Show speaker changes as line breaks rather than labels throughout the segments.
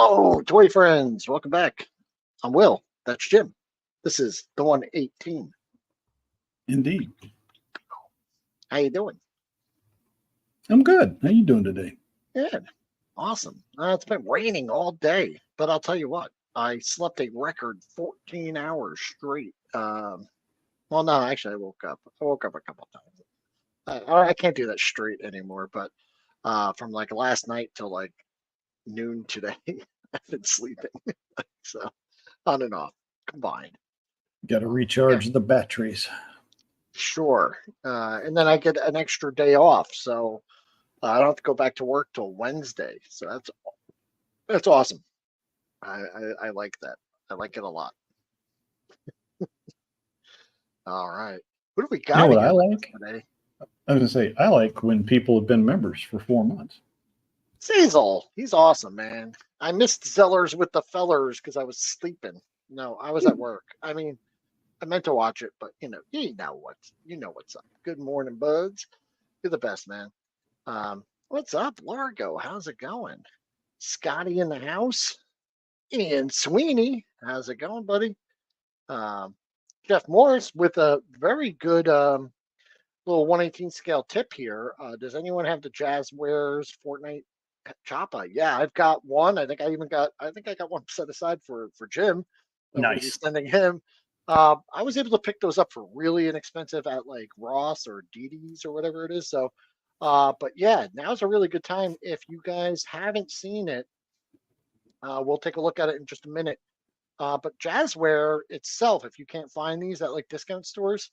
Hello, toy friends. Welcome back. I'm Will. That's Jim. This is the 118.
Indeed.
How you doing?
I'm good. How you doing today?
Good. Awesome. It's been raining all day, but I'll tell you what. I slept a record 14 hours straight. Well, no, actually, I woke up. I woke up a couple times. I can't do that straight anymore, but from like last night till like noon today, I've been sleeping. So on and off combined.
Got to
Yeah.
recharge the batteries.
Sure. And then I get an extra day off, so I don't have to go back to work till Wednesday. So that's awesome. I like that. I like it a lot. All right. What do we
You know
got
what
here
I like?
today?
I was going to say, I like when people have been members for 4 months.
Cecil, he's awesome, man. I missed Zellers with the fellers because I was sleeping. No, I was at work. I mean, I meant to watch it, but you know what's up. Good morning, buds. You're the best, man. What's up, Largo? How's it going? Scotty in the house. Ian Sweeney, how's it going, buddy? Um, Jeff Morris with a very good little 118 scale tip here. Does anyone have the Jazzwares Fortnite Choppa? Yeah, I've got one. I think I got one set aside for Jim. I'm going to be
Nice.
sending him. I was able to pick those up for really inexpensive at like Ross or DD's or whatever it is. So, but yeah, now's a really good time. If you guys haven't seen it, we'll take a look at it in just a minute. But Jazzware itself, if you can't find these at like discount stores,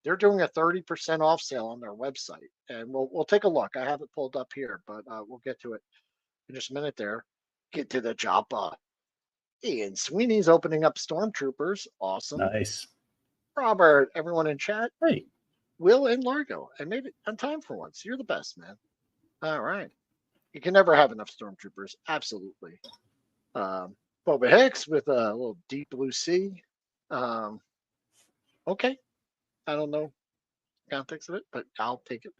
they're doing a 30% off sale on their website, and we'll take a look. I have it pulled up here, but we'll get to it in just a minute. There, get to the job. Ian Sweeney's opening up Stormtroopers. Awesome.
Nice.
Robert, everyone in chat,
Hey,
Will and Largo. I made it on time for once. You're the best, man. All right. You can never have enough Stormtroopers. Absolutely. Boba Hicks with a little deep blue sea. Um, okay. I don't know context of it, but I'll take it.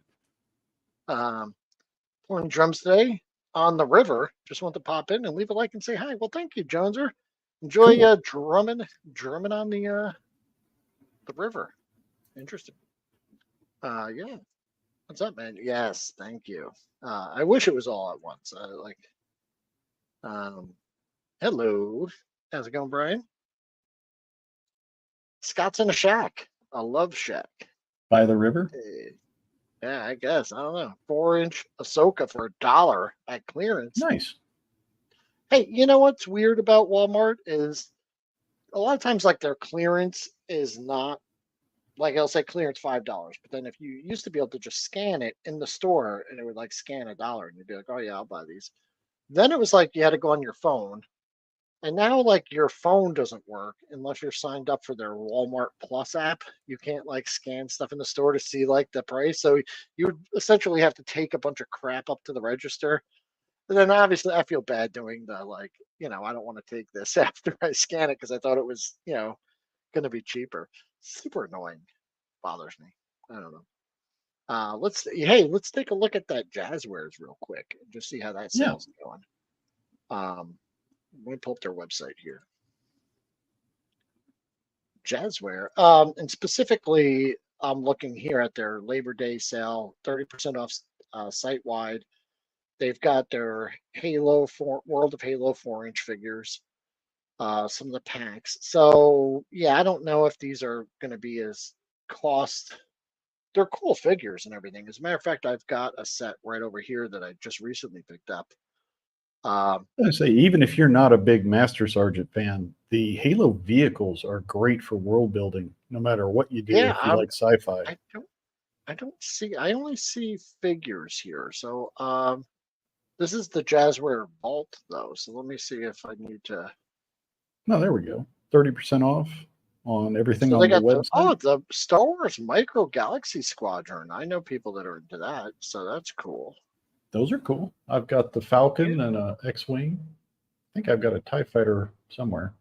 Playing drums today on the river. Just want to pop in and leave a like and say hi. Well, thank you, Joneser. Enjoy
cool.
drumming on the river. Interesting. Yeah. What's up, man? Yes, thank you. I wish it was all at once. Um, hello. How's it going, Brian? Scott's in a shack, a love shack.
By the river?
Hey, yeah, I guess. I don't know. 4-inch Ahsoka for $1 at clearance.
Nice.
Hey, you know what's weird about Walmart is a lot of times like their clearance is not like it'll say clearance $5, but then if you used to be able to just scan it in the store and it would like scan $1 and you'd be like, oh yeah, I'll buy these. Then it was like you had to go on your phone. And now like your phone doesn't work unless you're signed up for their Walmart Plus app. You can't like scan stuff in the store to see like the price. So you would essentially have to take a bunch of crap up to the register. And then obviously I feel bad doing the like, I don't want to take this after I scan it because I thought it was, going to be cheaper. Super annoying. Bothers me. I don't know. Let's take a look at that Jazzwares real quick and just see how that
Yeah.
sales is going. Let me pull up their website here. Jazzware. And specifically, I'm looking here at their Labor Day sale, 30% off site wide. They've got their World of Halo 4-inch figures, some of the packs. So yeah, I don't know if these are going to be as cost. They're cool figures and everything. As a matter of fact, I've got a set right over here that I just recently picked up.
I say, even if you're not a big Master Sergeant fan, the Halo vehicles are great for world building, no matter what you do.
Yeah,
If you like sci-fi,
I don't see. I only see figures here. So this is the Jazzware Vault though. So let me see if I need to.
no, there we go. 30% off on everything
So they
on the
got
website.
the Star Wars Micro Galaxy Squadron. I know people that are into that, so that's cool.
Those are cool. I've got the Falcon and a X-wing. I think I've got a TIE fighter somewhere.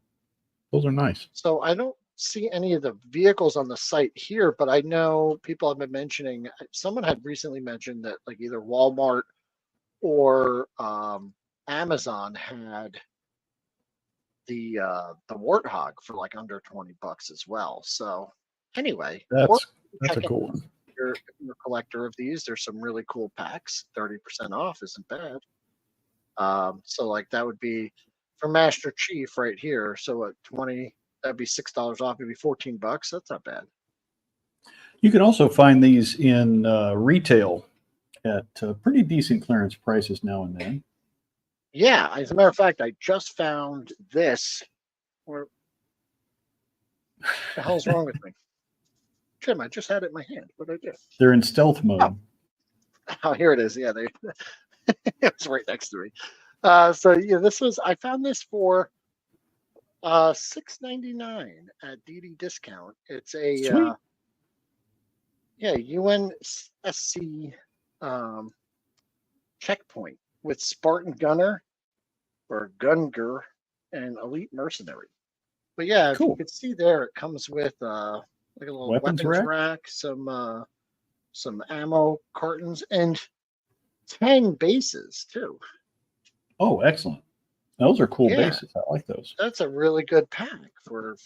Those are nice.
So I don't see any of the vehicles on the site here, but I know people have been mentioning. Someone had recently mentioned that like either Walmart or Amazon had the Warthog for like under $20 as well. So anyway,
That's
check
a cool one.
If you're a collector of these, there's some really cool packs. 30% off isn't bad. So like that would be for Master Chief right here. So at 20, that'd be $6 off, maybe $14. That's not bad.
You can also find these in retail at pretty decent clearance prices now and then.
Yeah, as a matter of fact, I just found this. What the hell's wrong with me? Jim, I just had it in my hand. What did I do?
They're in stealth mode.
Oh, here it is. Yeah, it's right next to me. So yeah, I found this for $6.99 at DD discount. It's a UNSC checkpoint with Spartan Gunner or Gunger and Elite Mercenary. But yeah, if you could see there, it comes with like a little weapons rack, some ammo cartons, and 10 bases too. Oh,
excellent. Those are cool bases. I like those.
That's a really good pack for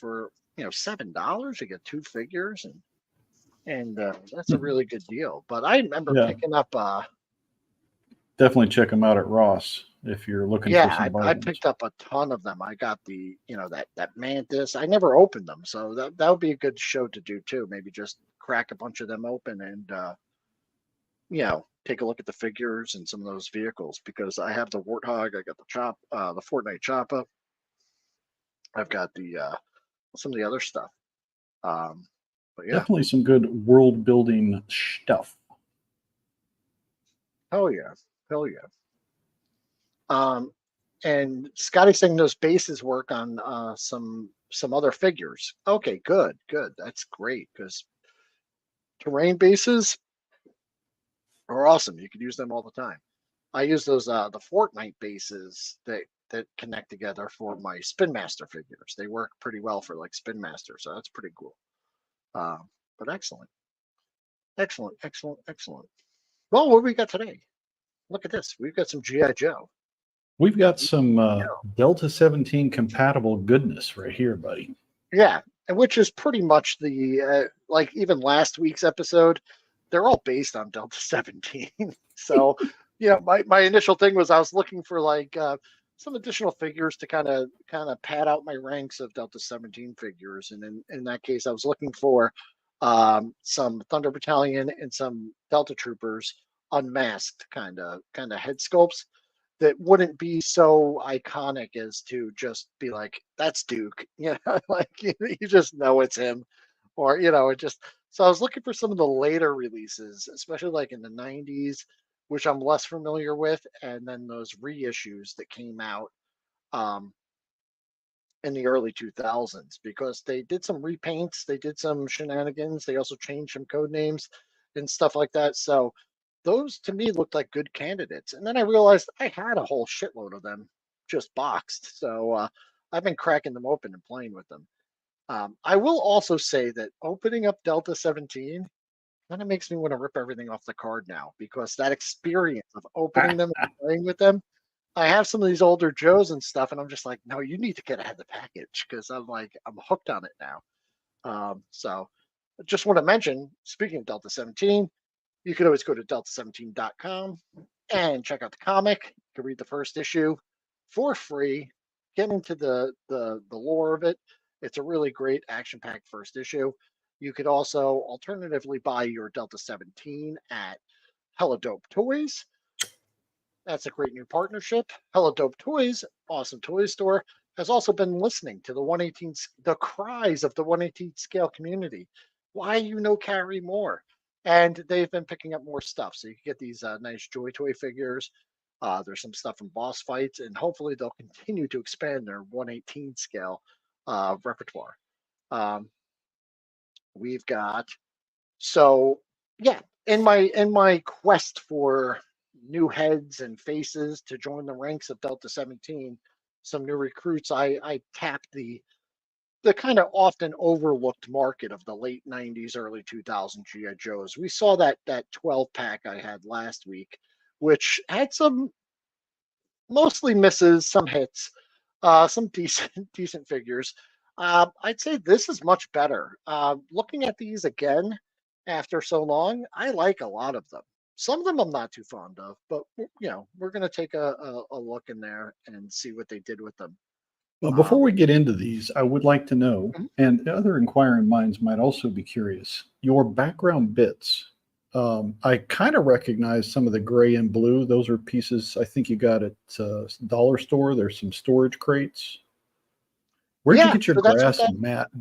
$7. You get 2 figures and that's a really good deal. But I remember picking up
definitely check them out at Ross if you're looking for some bargains.
I picked up a ton of them. I got the that Mantis. I never opened them, so that would be a good show to do too. Maybe just crack a bunch of them open and take a look at the figures and some of those vehicles, because I have the Warthog, I got the Fortnite Choppa, I've got the some of the other stuff. But yeah,
definitely some good world building stuff.
Hell yeah. And Scotty's saying those bases work on some other figures. Okay, good. That's great, because terrain bases are awesome. You could use them all the time. I use those the Fortnite bases that connect together for my Spin Master figures. They work pretty well for like Spin Master, so that's pretty cool. But excellent. Well, what do we got today? Look at this. We've got some G.I. Joe.
We've got some Delta 17 compatible goodness right here, buddy.
Yeah, and which is pretty much the like even last week's episode, they're all based on Delta 17. So, my initial thing was I was looking for like some additional figures to kind of pad out my ranks of Delta 17 figures, and in that case, I was looking for some Thunder Battalion and some Delta Troopers unmasked kind of head sculpts that wouldn't be so iconic as to just be like, that's Duke, like you just know it's him, or it just. So I was looking for some of the later releases, especially like in the 90s, which I'm less familiar with, and then those reissues that came out in the early 2000s, because they did some repaints, they did some shenanigans, they also changed some code names and stuff like that. So those to me looked like good candidates. And then I realized I had a whole shitload of them just boxed. So I've been cracking them open and playing with them. I will also say that opening up Delta 17 kind of makes me want to rip everything off the card now, because that experience of opening them and playing with them. I have some of these older Joes and stuff, and I'm just like, no, you need to get ahead of the package, because I'm hooked on it now. So I just want to mention, speaking of Delta 17, you can always go to delta17.com and check out the comic. You can read the first issue for free, get into the lore of it. It's a really great action-packed first issue. You could also alternatively buy your Delta 17 at Hella Dope Toys. That's a great new partnership. Hella Dope Toys, awesome toy store, has also been listening to the cries of the 1/18 scale community. Why carry more? And they've been picking up more stuff. So you can get these nice Joy Toy figures. There's some stuff from Boss Fights, and hopefully they'll continue to expand their 1/18 scale repertoire. We've got, so yeah, in my quest for new heads and faces to join the ranks of Delta 17, some new recruits, I tapped the kind of often overlooked market of the late 90s, early 2000 G.I. Joes. We saw that 12 pack I had last week, which had some mostly misses, some hits. some decent figures. I'd say this is much better. Looking at these again after so long, I like a lot of them. Some of them I'm not too fond of, but we're going to take a look in there and see what they did with them.
Well, before we get into these, I would like to know,
Mhm.
and other inquiring minds might also be curious, your background bits. I kind of recognize some of the gray and blue. Those are pieces I think you got at dollar store. There's some storage crates. Where'd you
Yeah,
get your
so that's what
grass
that.
mat?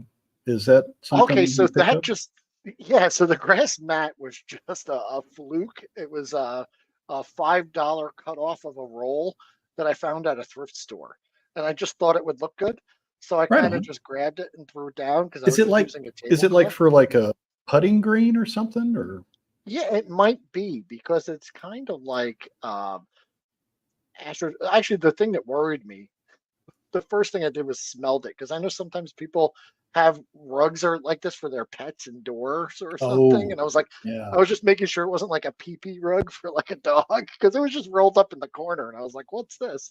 Is that
Okay,
something
so
you picked
that
up?
just yeah, so the grass mat was just a fluke. It was a $5 cut off of a roll that I found at a thrift store, and I just thought it would look good, so I
Right
kind of
on.
just grabbed it and threw it down because I
Is
was
it
just
like
using a
is it like
tablecloth.
for like a putting green or something? Or
Yeah, it might be because it's kind of like Actually, the thing that worried me, the first thing I did was smelled it because I know sometimes people have rugs or like this for their pets indoors or something,
oh
and I was like,
yeah,
I was just making sure it wasn't like a pee pee rug for like a dog because it was just rolled up in the corner, and I was like, what's this?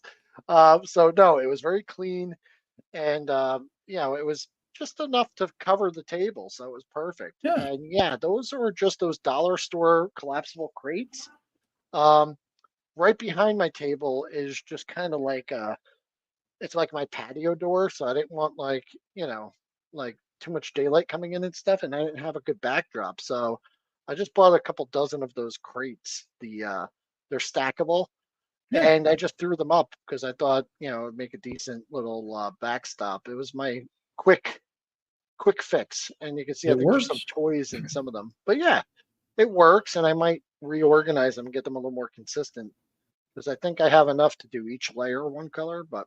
So no, it was very clean, and it was just enough to cover the table, so it was perfect.
yeah.
And yeah, those are just those dollar store collapsible crates. Um, right behind my table is just kind of like it's like my patio door, so I didn't want like too much daylight coming in and stuff, and I didn't have a good backdrop. So I just bought a couple dozen of those crates. They're stackable,
Yeah,
and I just threw them up because I thought, it'd make a decent little backstop. It was my quick quick fix, and you can see I
it
think there's some
works.
toys in some of them. But yeah, it works, and I might reorganize them and get them a little more consistent because I think I have enough to do each layer one color, but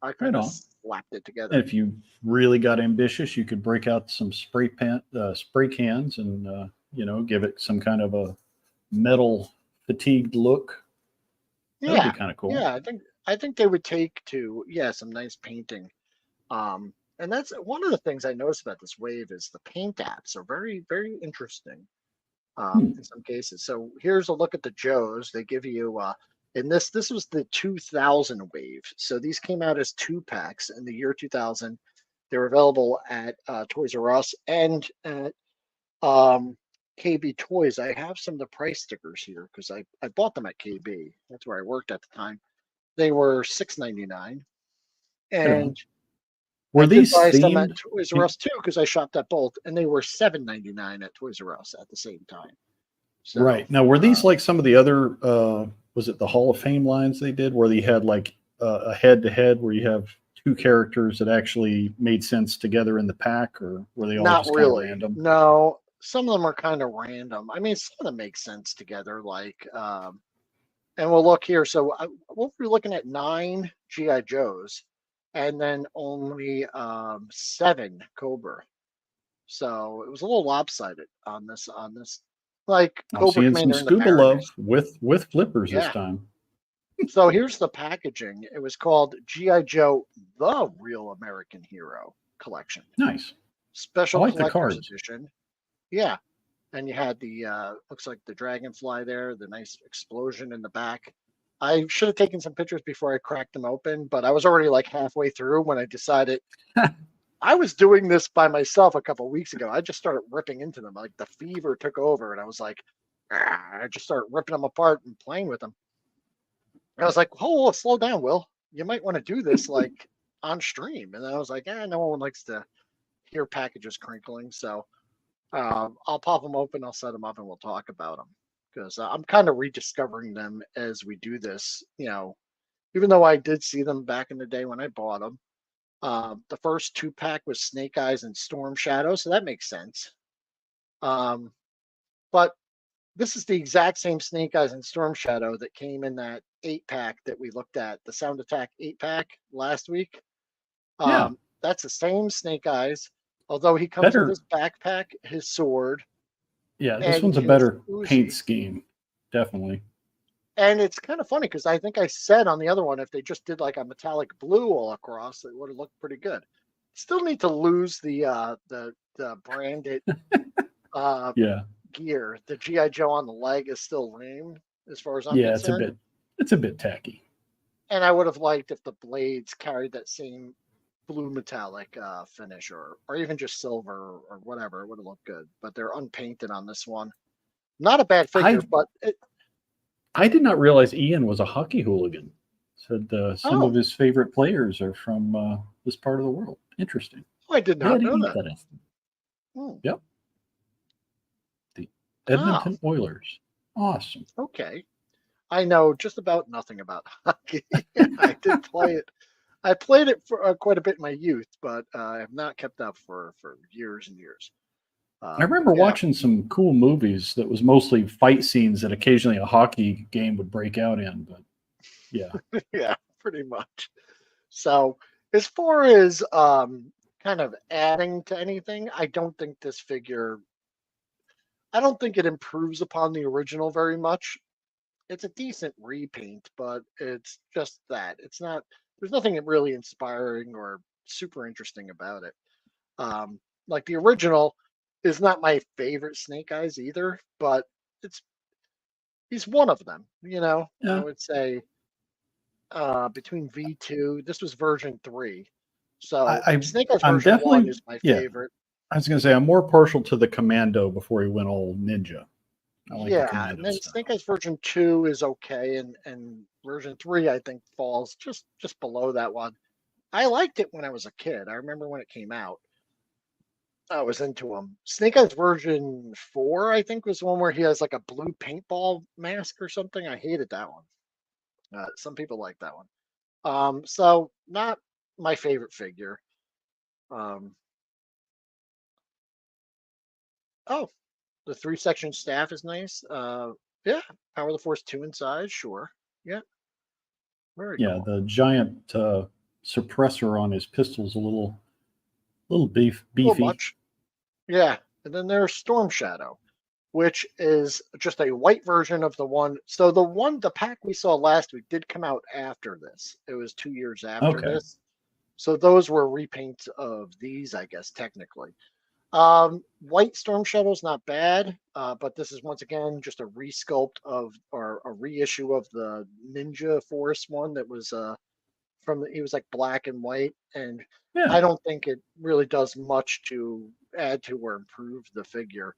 I
Right
kind of
on.
slapped it
And
together.
if you really got ambitious, you could break out some spray cans, and give it some kind of a metal fatigued look. That'd be
Yeah,
kind of cool.
yeah, I think they would take to some nice painting. And that's one of the things I noticed about this wave is the paint apps are very very interesting.
Hmm.
In some cases. So here's a look at the Joes. They give you and this was the 2000 wave. So these came out as two packs in the year 2000. They were available at Toys R Us and at um, KB Toys. I have some of the price stickers here because I bought them at KB. That's where I worked at the time. They were $6.99,
Right on.
and I
Were
did
these
buy some at
themed?
Toys R Us too because I shopped at both, and they were $7.99 at Toys R Us at the same time. So
Right. Now, were these like some of the other, was it the Hall of Fame lines they did where you had like a head to head where you have two characters that actually made sense together in the pack, or were they all
not
just kind of
really.
random?
No, some of them are kind of random. I mean, some of them make sense together. And we'll look here. So we'll be looking at 9 GI Joes, and then only 7 Cobra. So it was a little lopsided on this, like
I'm
Cobra
seeing some
Commander and the
scuba love
Baroness.
with flippers this
Yeah.
time.
So here's the packaging. It was called GI Joe: The Real American Hero Collection,
Nice. I
Special
like the
Collector's
cards.
Edition. Yeah. And you had the looks like the dragonfly there, the nice explosion in the back. I should have taken some pictures before I cracked them open, but I was already like halfway through when I decided I was doing this by myself a couple of weeks ago. I just started ripping into them. Like the fever took over, and I was like, I just started ripping them apart and playing with them. And I was like, oh, slow down, Will. You might want to do this like on stream. And then I was like, no one likes to hear packages crinkling. So I'll pop them open, I'll set them up, and we'll talk about them because I'm kind of rediscovering them as we do this. Even though I did see them back in the day when I bought them. The first 2 pack was Snake Eyes and Storm Shadow, so that makes sense. Um, but this is the exact same Snake Eyes and Storm Shadow that came in that 8 pack that we looked at, the Sound Attack 8 pack last week.
Yeah.
That's the same Snake Eyes, although he comes with
Better.
his backpack, his sword,
Yeah. This
and
one's a
his
better paint
Uzi.
scheme. Definitely.
And it's kind of funny because I think I said on the other one, if they just did like a metallic blue all across, it would have looked pretty good. Still need to lose the branded uh,
Yeah.
gear. The GI Joe on the leg is still lame as far as I'm
Yeah.
concerned.
It's a bit tacky.
And I would have liked if the blades carried that same blue metallic finish, or even just silver or whatever. It would have looked good. But they're unpainted on this one. Not a bad figure,
I
but
I did not realize Ian was a hockey hooligan. Said some of
oh,
his favorite players are from this part of the world. Interesting.
I did
Yeah, I
not
didn't
know
know
that.
that. In.
Hmm.
Yep, the
Oh,
Edmonton Oilers. Awesome.
okay. I know just about nothing about hockey. I did play it. I played it for quite a bit in my youth, but I have not kept up for years and years.
I
But
remember
yeah,
watching some cool movies that was mostly fight scenes that occasionally a hockey game would break out in. But yeah,
yeah, pretty much. So as far as kind of adding to anything, I don't think this figure. I don't think it improves upon the original very much. It's a decent repaint, but it's just that. It's not. There's nothing really inspiring or super interesting about it. Um, like the original is not my favorite Snake Eyes either, but it's he's one of them. I
yeah.
would say between V2, this was version 3. So
I
Snake Eyes
I'm
version 1
definitely
is my
yeah.
favorite.
I was gonna say I'm more partial to the Commando before he went all ninja. I like the
Yeah, and
Commando
then Snake
style.
Eyes version 2 is okay, and version 3 I think falls just below that one. I liked it when I was a kid. I remember when it came out. I was into him. Snake Eyes version 4, I think, was the one where he has like a blue paintball mask or something. I hated that one. Some people like that one. So not my favorite figure. Um, oh, the 3-section staff is nice. Yeah, Power of the Force 2 in size, sure. Yeah, very
Yeah,
cool.
the giant suppressor on his pistol's a little
A little
beefy.
much. Yeah, and then there's Storm Shadow, which is just a white version of the one. So the pack we saw last week did come out after this. It was 2 years after
Okay.
this. So those were repaints of these, I guess, technically. White Storm Shadow's not bad, but this is once again just a resculpt of or a reissue of the Ninja Force one that was he was like black and white, and I
Yeah.
don't think it really does much to add to or improve the figure.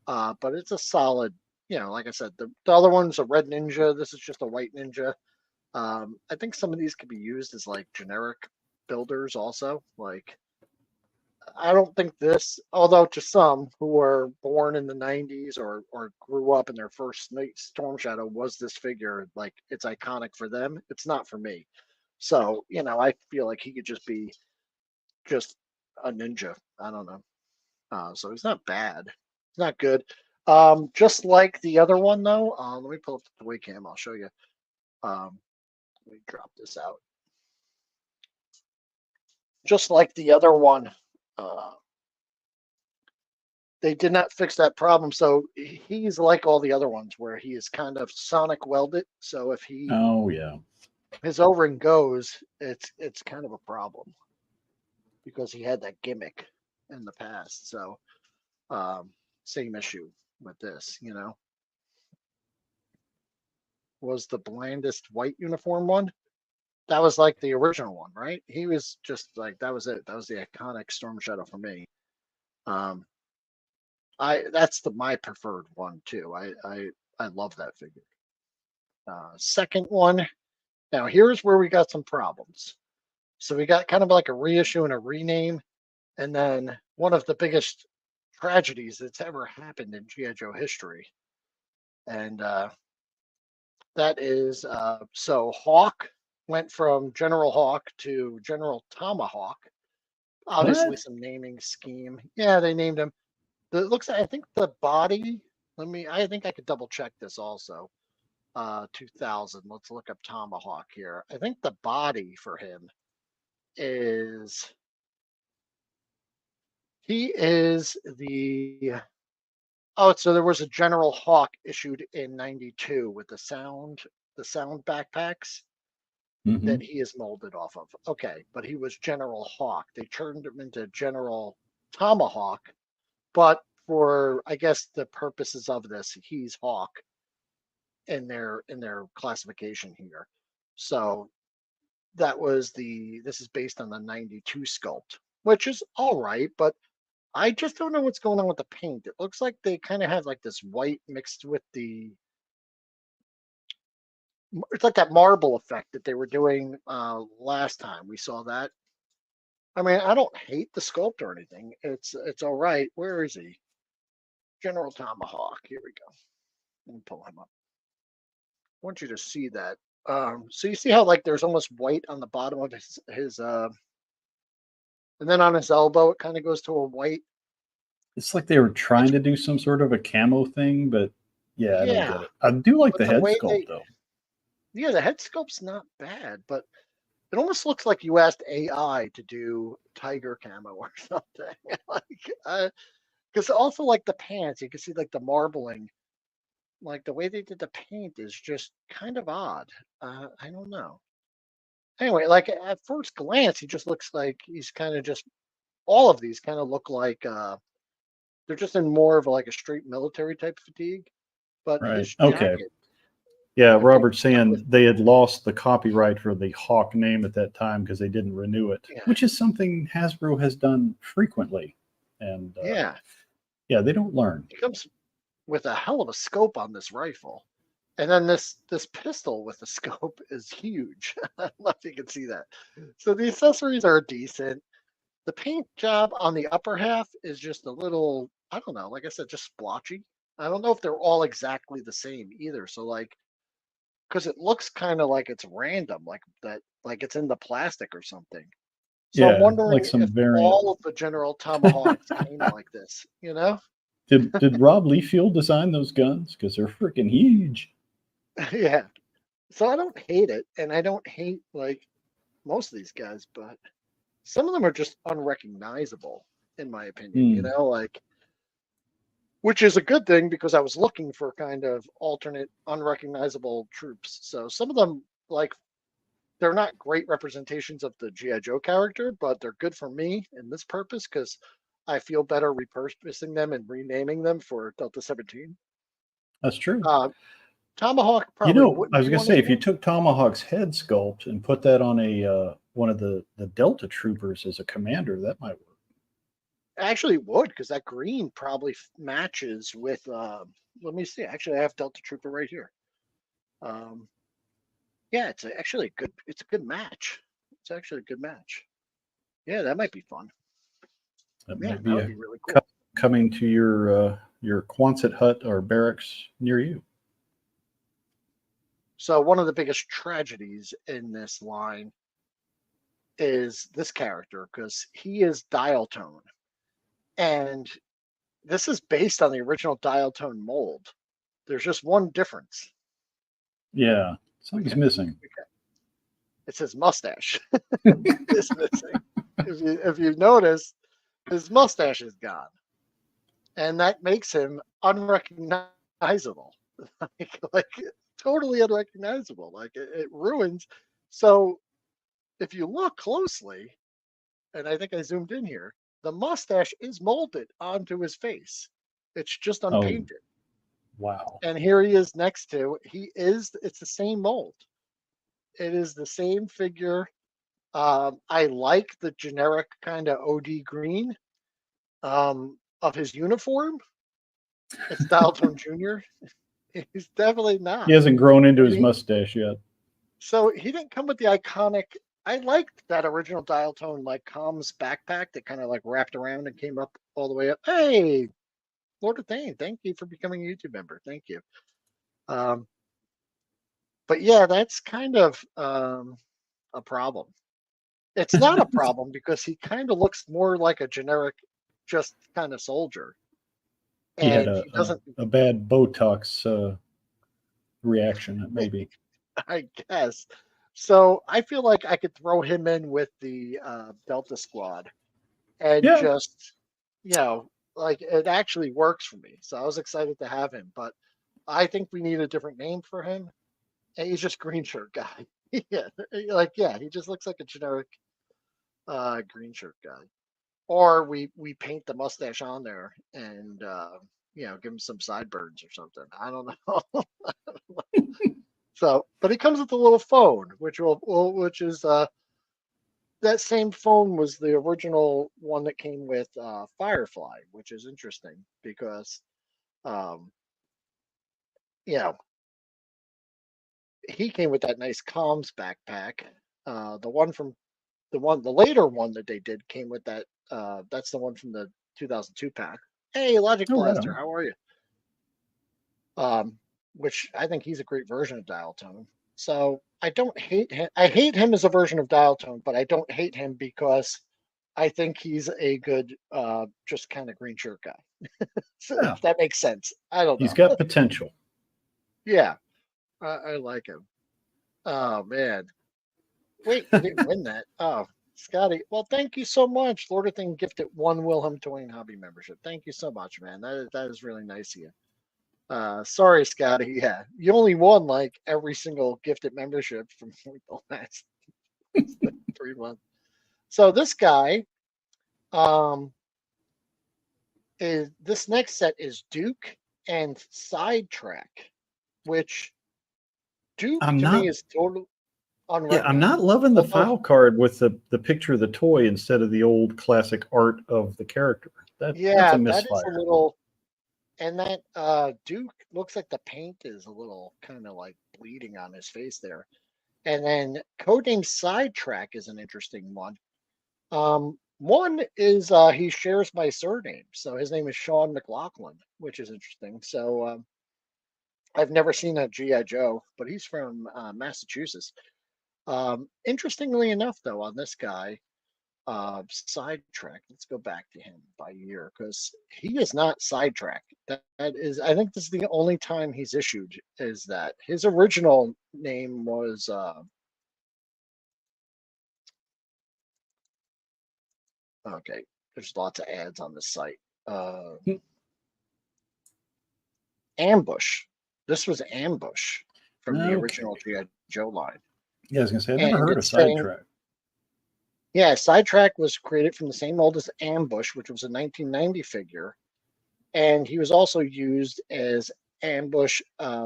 But it's a solid, like I said, the other one's a red ninja. This is just a white ninja. I think some of these could be used as like generic builders also. Like I don't think this, although to some who were born in the 90s or grew up in their first Storm Shadow was this figure, like it's iconic for them. It's not for me. So, I feel like he could just be just a ninja. I don't know. So he's not bad. He's not good. Just like the other one though. Let me pull up the toy cam. I'll show you. Let me drop this out. Just like the other one, uh, they did not fix that problem. So he's like all the other ones, where he is kind of sonic welded. So if
Oh yeah.
his O-ring goes, it's kind of a problem because he had that gimmick in the past. So same issue with this. Was the blandest white uniform one. That was like the original one, right? He was just like that was it. That was the iconic Storm Shadow for me. Um, that's my preferred one too. I love that figure. Second one. Now here's where we got some problems. So we got kind of like a reissue and a rename, and then one of the biggest tragedies that's ever happened in GI Joe history, and that is so Hawk went from General Hawk to General Tomahawk. Obviously,
What?
some naming scheme. Yeah, they named him. It looks like I think the body. I think I could double check this also. 2000. Let's look up Tomahawk here. I think the body for him is he is the oh, so there was a General Hawk issued in 92 with the sound backpacks that
Hmm.
he is molded off of. Okay, but he was General Hawk. They turned him into General Tomahawk, but for I guess the purposes of this, he's Hawk in their classification here. So this is based on the 92 sculpt, which is all right, but I just don't know what's going on with the paint. It looks like they kind of have like this white mixed with it's like that marble effect that they were doing last time we saw that. I mean, I don't hate the sculpt or anything. It's all right. Where is he? General Tomahawk. Here we go. Let me pull him up. I want you to see that. So you see how like there's almost white on the bottom of his and then on his elbow it kind of goes to a white.
It's like they were trying to do some sort of a camo thing, but yeah, I don't get
Yeah,
it. I do like
but
the
the
head
way
sculpt though.
yeah, the head sculpt's not bad, but it almost looks like you asked AI to do tiger camo or something. Like, because also like the pants, you can see like the marbling, like the way they did the paint is just kind of odd. I don't know. Anyway, like at first glance, he just looks like he's kind of just all of these kind of look like they're just in more of like a straight military type fatigue. But
Right.
his
Okay.
jacket,
Yeah,
I think,
Robert's
stuck with
saying they had lost the copyright for the Hawk name at that time because they didn't renew it,
yeah,
which is something Hasbro has done frequently. And
yeah.
yeah, they don't learn.
He comes with a hell of a scope on this rifle. And then this pistol with the scope is huge. I don't know if you can see that. So the accessories are decent. The paint job on the upper half is just a little, I don't know, like I said, just splotchy. I don't know if they're all exactly the same either. So like, because it looks kind of like it's random, like that, like it's in the plastic or something. So I'm
Yeah, like
wondering
some
if
variant.
all of the General Tomahawks came like this, you know?
Did Rob Liefeld design those guns? Because they're freaking huge.
Yeah. So I don't hate it, and I don't hate like most of these guys, but some of them are just unrecognizable, in my opinion,
Hmm.
like which is a good thing because I was looking for kind of alternate unrecognizable troops. So some of them like they're not great representations of the G.I. Joe character, but they're good for me in this purpose because I feel better repurposing them and renaming them for Delta 17.
That's true.
Uh, Tomahawk
You
probably
know, I
wouldn't
was
be
gonna
one of
say if you
them.
took Tomahawk's head sculpt and put that on a one of the Delta troopers as a commander, that might work.
Actually, it would because that green probably matches with. Let me see. Actually, I have Delta Trooper right here. Um, yeah, actually a good. It's a good match. It's actually a good match. Yeah, that might be fun.
That
Yeah,
might
that
be
would
a
be really cool.
coming to your Quonset hut or barracks near you.
So one of the biggest tragedies in this line is this character because he is dial tone, and this is based on the original dial tone mold. There's just one difference.
Yeah,
We
something's
got,
missing.
it's his mustache is missing. If you notice, his mustache is gone, and that makes him unrecognizable, like totally unrecognizable. Like it ruins. So if you look closely, and I think I zoomed in here, the mustache is molded onto his face. It's just
Oh,
unpainted.
wow.
And here he is next to. It's the same mold. It is the same figure. I like the generic kind of OD green of his uniform. It's Dialtone Jr. He's definitely
He
not.
hasn't grown into
And
his mustache yet.
so he didn't come with the iconic. I liked that original Dialtone like comms backpack that kind of like wrapped around and came up all the way up. Hey, Lord of Thane, thank you for becoming a YouTube member. Thank you. Um, but yeah, that's kind of a problem. It's not a problem because he kind of looks more like a generic, just kind of soldier,
He had
and he doesn't.
a bad Botox reaction, maybe.
I guess. So I feel like I could throw him in with the Delta Squad and
Yeah,
just, like it actually works for me. So I was excited to have him, but I think we need a different name for him. And he's just green shirt guy. Yeah, yeah, he just looks like a generic green shirt guy. Or we paint the mustache on there and give him some sideburns or something. I don't know. So, but he comes with a little phone, which is that same phone was the original one that came with Firefly, which is interesting because, um, you know, he came with that nice comms backpack. The later one that they did came with that. That's the one from the 2002 pack. Hey, Logic
Oh, right
Blaster,
on.
how are you? Which I think he's a great version of Dial Tone. So I don't hate him. I hate him as a version of Dial Tone, but I don't hate him because I think he's a good, just kind of green shirt guy.
Yeah,
If that makes sense. I don't
he's
know.
got potential.
Yeah, I like him. Oh man. Wait, you didn't win that. Oh, Scotty. Well, thank you so much. Lord of Thing gifted one Wilhelm Twain hobby membership. Thank you so much, man. That is really nice of you. Sorry, Scotty. Yeah, you only won like every single gifted membership from like, the last 3 months. So this guy, um, is this next set is Duke and Sidetrack, which Duke
I'm
to me
not.
is totally
Yeah, I'm not
unrecognizable.
loving the
Although,
file card with the picture of the toy instead of the old classic art of the character. That's a
yeah, that is a
misfire.
little. And that Duke looks like the paint is a little kind of like bleeding on his face there. And then codename Sidetrack is an interesting one. One is he shares my surname, so his name is Sean McLaughlin, which is interesting. So I've never seen a GI Joe, but he's from Massachusetts. Interestingly enough, though, on this guy, Sidetrack. Let's go back to him by year because he is not Sidetrack. That is, I think this is the only time he's issued. Is that his original name was? Okay, there's lots of ads on the site. Ambush. This was Ambush from the
Okay.
original GI Joe line,
Yeah, I was gonna say I never
and
heard of
it's saying,
Sidetrack.
yeah, Sidetrack was created from the same mold as Ambush, which was a 1990 figure. And he was also used as Ambush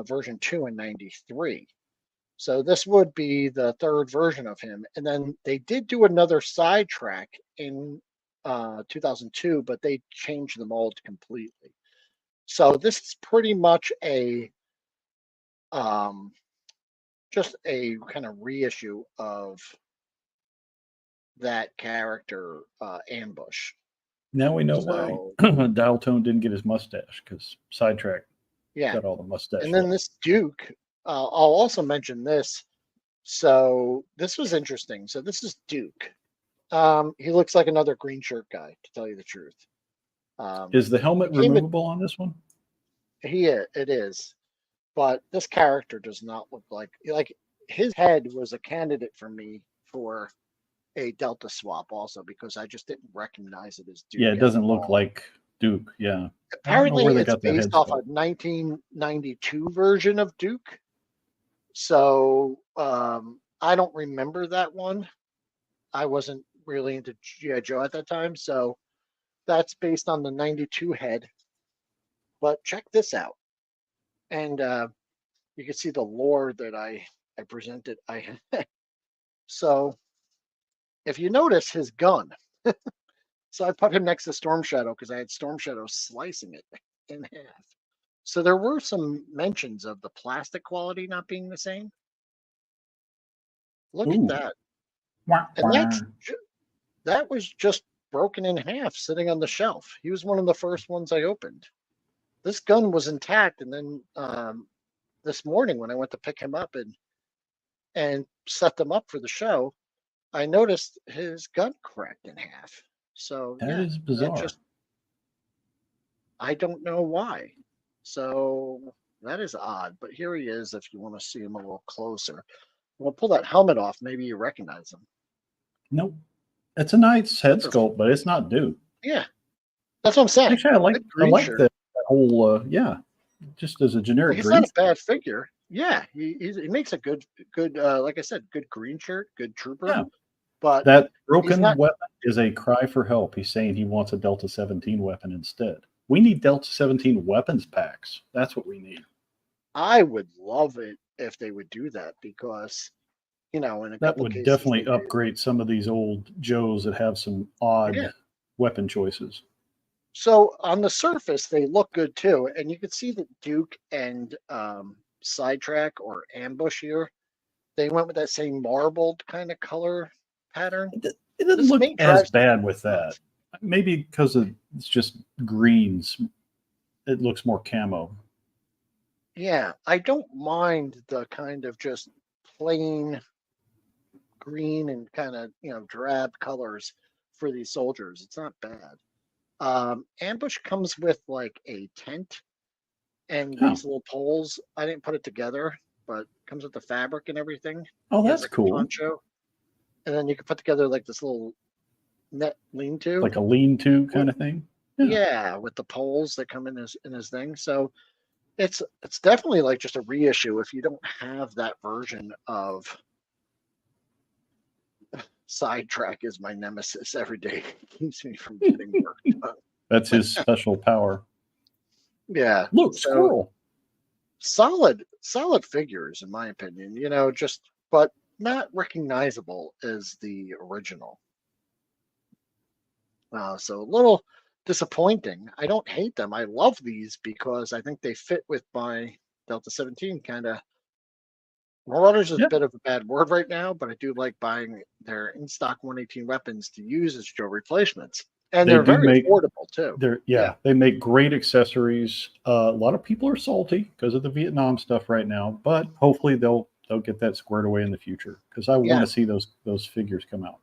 version 2 in 93. So this would be the third version of him. And then they did do another Sidetrack in 2002, but they changed the mold completely. So this is pretty much a um, just a kind of reissue of that character, Ambush.
Now we know why
So
Dial Tone didn't get his mustache because Sidetrack
yeah.
got all the mustache
And then
love.
this Duke, I'll also mention this. So this was interesting. So this is Duke. He looks like another green shirt guy, to tell you the truth.
Is the helmet
He came
removable on this one?
it is, but this character does not look like his head was a candidate for me for a Delta swap also because I just didn't recognize it as
Yeah,
Duke
it
at
doesn't look
all.
like Duke. Yeah. I don't know
Apparently,
where they
it's
got that
based
head
off
sculpt.
a 1992 version of Duke. So I don't remember that one. I wasn't really into G.I. Joe at that time, so that's based on the 92 head. But check this out. And you can see the lore that I presented. So if you notice his gun, so I put him next to Storm Shadow because I had Storm Shadow slicing it in half. So there were some mentions of the plastic quality not being the same. Look at
Ooh.
that.
Wah,
And
wah.
that was just broken in half sitting on the shelf. He was one of the first ones I opened. This gun was intact, and then this morning when I went to pick him up and set them up for the show, I noticed his gun cracked in half. So
That
yeah,
is
that
bizarre.
just I don't know why. So that is odd. But here he is. If you want to see him a little closer, we'll pull that helmet off. Maybe you recognize him.
Nope. It's a nice head
That's
sculpt, but it's not Duke.
yeah. That's what I'm saying.
Actually,
That
I
green
like
shirt.
that whole yeah, just as a generic
He's
green.
not a bad figure. Yeah, he makes a good like I said, good green shirt, good trooper.
Yeah.
But
That
he's
broken
not.
weapon is a cry for help. He's saying he wants a Delta 17 weapon instead. We need Delta 17 weapons packs. That's what we need.
I would love it if they would do that because, you know, in a
That
couple
would
cases
definitely
they did.
upgrade some of these old Joes that have some odd
Yeah.
weapon choices.
So on the surface, they look good too, and you can see that Duke and Sidetrack or Ambush here, they went with that same marbled kind of color pattern.
It doesn't
This
look
may
as
drive some
bad
people
with that.
nuts.
Maybe because it's just greens. It looks more camo.
Yeah, I don't mind the kind of just plain green and kind of, you know, drab colors for these soldiers. It's not bad. Ambush comes with like a tent and
Oh,
these little poles. I didn't put it together, but comes with the fabric and everything.
oh,
He has
that's
like a
cool.
poncho, and then you can put together like this little net lean-to.
Like a lean-to
With,
kind of thing. Yeah.
yeah, with the poles that come in his thing. So it's definitely like just a reissue if you don't have that version of Sidetrack is my nemesis every day. It keeps me from getting work done.
That's his special power.
Yeah.
Look,
So
squirrel.
solid figures in my opinion, you know, just but not recognizable as the original. So a little disappointing. I don't hate them. I love these because I think they fit with my Delta 17 kind of. Marauders is a
Yeah,
bit of a bad word right now, but I do like buying their in stock 118 weapons to use as Joe replacements. And
they
they're
do
very
make
affordable too. Yeah.
they make great accessories. A lot of people are salty because of the Vietnam stuff right now, but hopefully they'll get that squared away in the future because I want
Yeah.
to see those figures come out.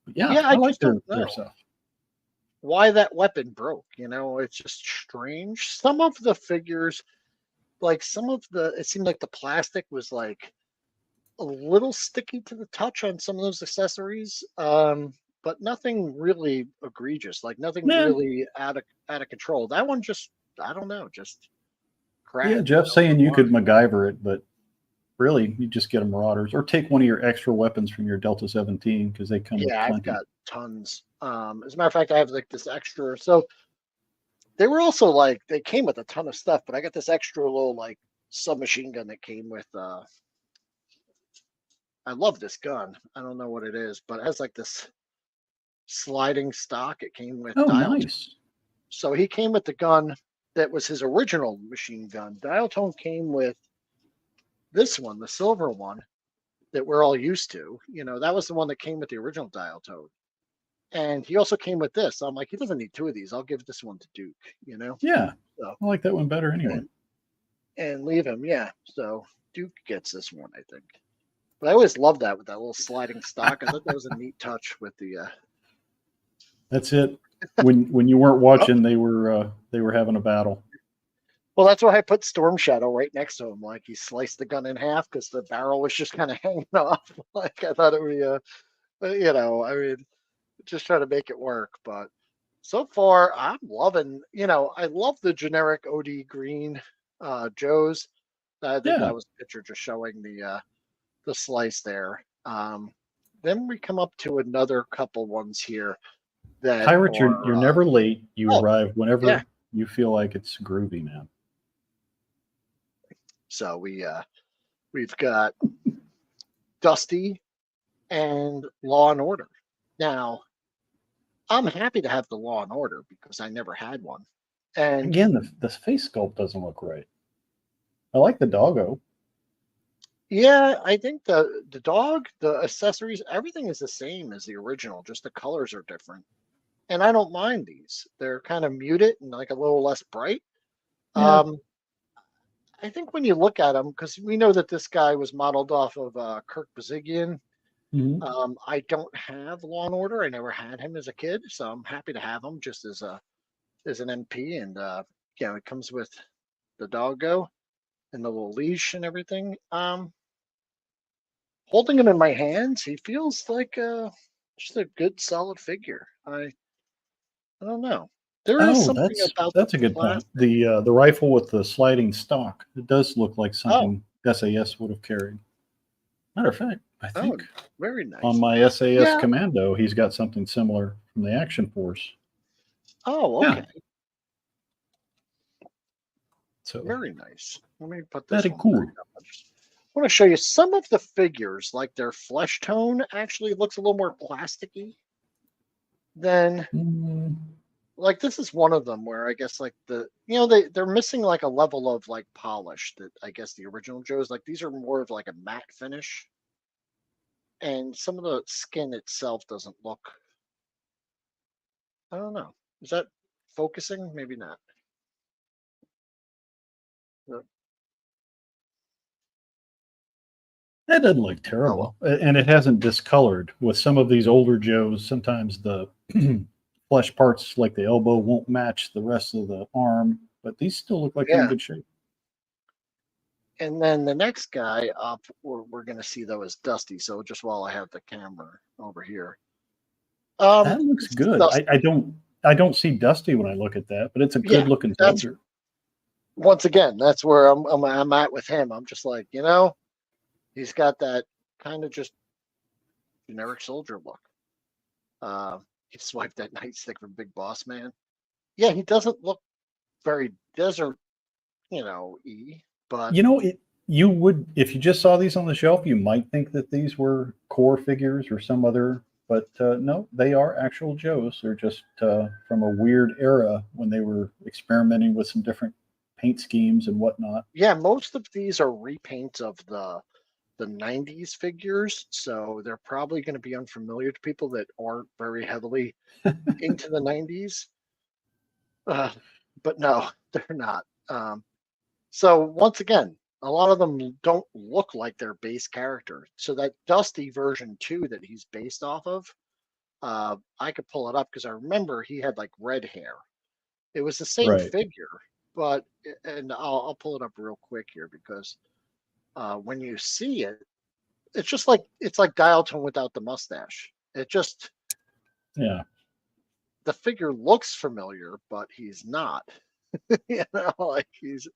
But yeah,
Yeah,
I
I
like
just don't
their
know
stuff.
why that weapon broke. You know, it's just strange. Some of the figures, like some of the, it seemed like the plastic was like a little sticky to the touch on some of those accessories, but nothing really egregious. Like nothing
Yeah,
really out of control. That one just, I don't know, just
yeah.
cracked. I
Jeff's
don't
saying
know
you
why.
could MacGyver it, but really you just get a Marauders or take one of your extra weapons from your Delta 17 because they come with
Yeah, I've
plenty.
got tons. As a matter of fact, I have like this extra. So they were also like they came with a ton of stuff, but I got this extra little like submachine gun that came with. I love this gun. I don't know what it is, but it has like this sliding stock. It came with
Oh,
dial.
nice.
So he came with the gun that was his original machine gun. Dial tone came with this one, the silver one that we're all used to. You know, that was the one that came with the original dial tone. And he also came with this. So I'm like, he doesn't need two of these. I'll give this one to Duke, you know?
Yeah,
So
I like that one better anyway.
and leave him, yeah. So Duke gets this one, I think. But I always loved that with that little sliding stock. I thought that was a neat touch with the
That's it. When you weren't watching, they were having a battle.
well, that's why I put Storm Shadow right next to him. Like he sliced the gun in half because the barrel was just kind of hanging off. Like I thought it would be you know, I mean, just try to make it work. But so far, I'm loving. You know, I love the generic OD green Joes. I think
Yeah,
that was a picture just showing the slice there. Then we come up to another couple ones here that
Pirate, you're
are
never late. You
oh
arrive
yeah.
whenever you feel like it's groovy, man.
So we've got Dusty and Law and Order. Now I'm happy to have the Law and Order because I never had one. And
Again, the face sculpt doesn't look right. I like the doggo.
yeah, I think the dog, the accessories, everything is the same as the original, just the colors are different. And I don't mind these. They're kind of muted and like a little less bright.
Yeah.
Um, I think when you look at them, because we know that this guy was modeled off of Kirk Bazigian.
Hmm.
I don't have Law and Order. I never had him as a kid, so I'm happy to have him just as an MP. And you know, it comes with the doggo and the little leash and everything. Holding him in my hands, he feels like just a good, solid figure. I don't know. There is
Oh,
something about the
that's a good point.
plastic.
The rifle with the sliding stock. It does look like
Oh,
something SAS would have carried. Matter of fact, I
oh,
think
very
on
nice.
my SAS
Yeah.
Commando, he's got something similar from the Action Force.
Oh,
Yeah.
okay.
So
Very nice. Let me put this
Very
one
cool.
back up. I just want to show you some of the figures, like their flesh tone actually looks a little more plasticky than
Mm,
like this is one of them where I guess like they're missing like a level of like polish that I guess the original Joes like these are more of like a matte finish, and some of the skin itself doesn't look. I don't know. Is that focusing? Maybe not. Uh,
that doesn't look
Oh well.
terrible, and it hasn't discolored. With some of these older Joes, sometimes the flesh parts, like the elbow, won't match the rest of the arm, but these still look like they're in
Yeah.
good shape.
And then the next guy up, we're going to see though is Dusty. So just while I have the camera over here,
That looks
this is
good. I
Dusty.
don't see Dusty when I look at that, but it's a
Yeah,
good looking
that's
soldier.
once again that's where I'm at with him. I'm just like he's got that kind of just generic soldier look. He swiped that nightstick from Big Boss Man. Yeah, he doesn't look very desert, but
You know, you would, if you just saw these on the shelf, you might think that these were core figures or some other, but no, they are actual Joes. They're just from a weird era when they were experimenting with some different paint schemes and whatnot.
yeah, most of these are repaints of the 90s figures, so they're probably going to be unfamiliar to people that aren't very heavily into the 90s. But no, they're not. So once again, a lot of them don't look like their base character. So that Dusty version 2 that he's based off of, I could pull it up because I remember he had like red hair. It was the same
Right.
figure, but and I'll pull it up real quick here because when you see it, it's like Dialton without the mustache. It just
Yeah.
the figure looks familiar, but he's not. Like he's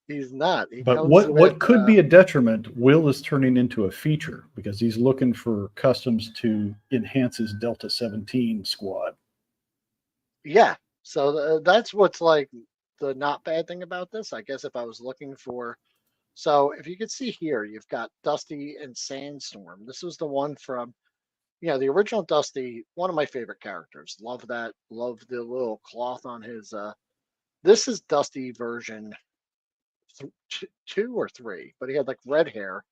not. He
But
comes
what
with
could be a detriment, Will is turning into a feature because he's looking for customs to enhance his Delta 17 squad.
yeah. So that's what's like the not bad thing about this. I guess if I was looking for, so if you could see here, you've got Dusty and Sandstorm. This was the one from the original Dusty, one of my favorite characters. Love that. Love the little cloth on his. This is Dusty version 2 or 3, but he had like red hair.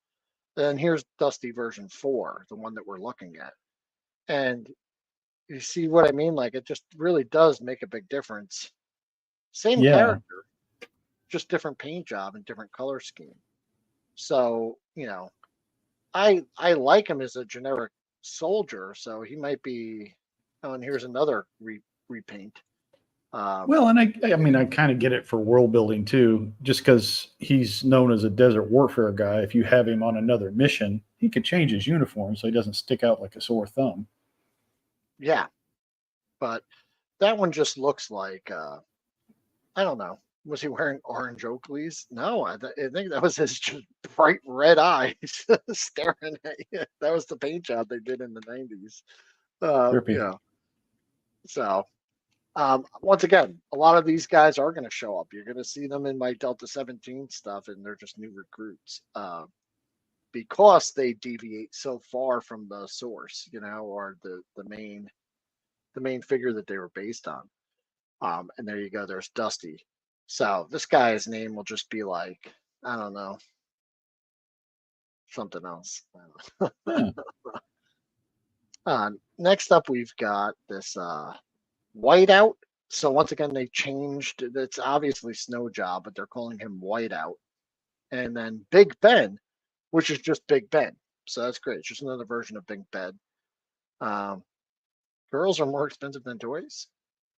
And here's Dusty version 4, the one that we're looking at. And you see what I mean? Like it just really does make a big difference. Same
Yeah.
character, just different paint job and different color scheme. So I like him as a generic soldier. So he might be. Oh, and here's another repaint. Um,
Well, and I mean, I kind of get it for world building too. Just because he's known as a desert warfare guy, if you have him on another mission, he could change his uniform so he doesn't stick out like a sore thumb.
yeah, but that one just looks like I don't know. Was he wearing orange Oakleys? No, I think that was his just bright red eyes staring at you. That was the paint job they did in the 90s.
Trippy.
So once again, a lot of these guys are going to show up. You're going to see them in my Delta 17 stuff, and they're just new recruits because they deviate so far from the source, or the main figure that they were based on. And there you go. There's Dusty. So this guy's name will just be like, I don't know, something else.
Yeah.
Next up, we've got this Whiteout. So once again, they changed. It's obviously Snow Job, but they're calling him Whiteout. And then Big Ben, which is just Big Ben. So that's great. It's just another version of Big Ben. Um, Girls are more expensive than toys.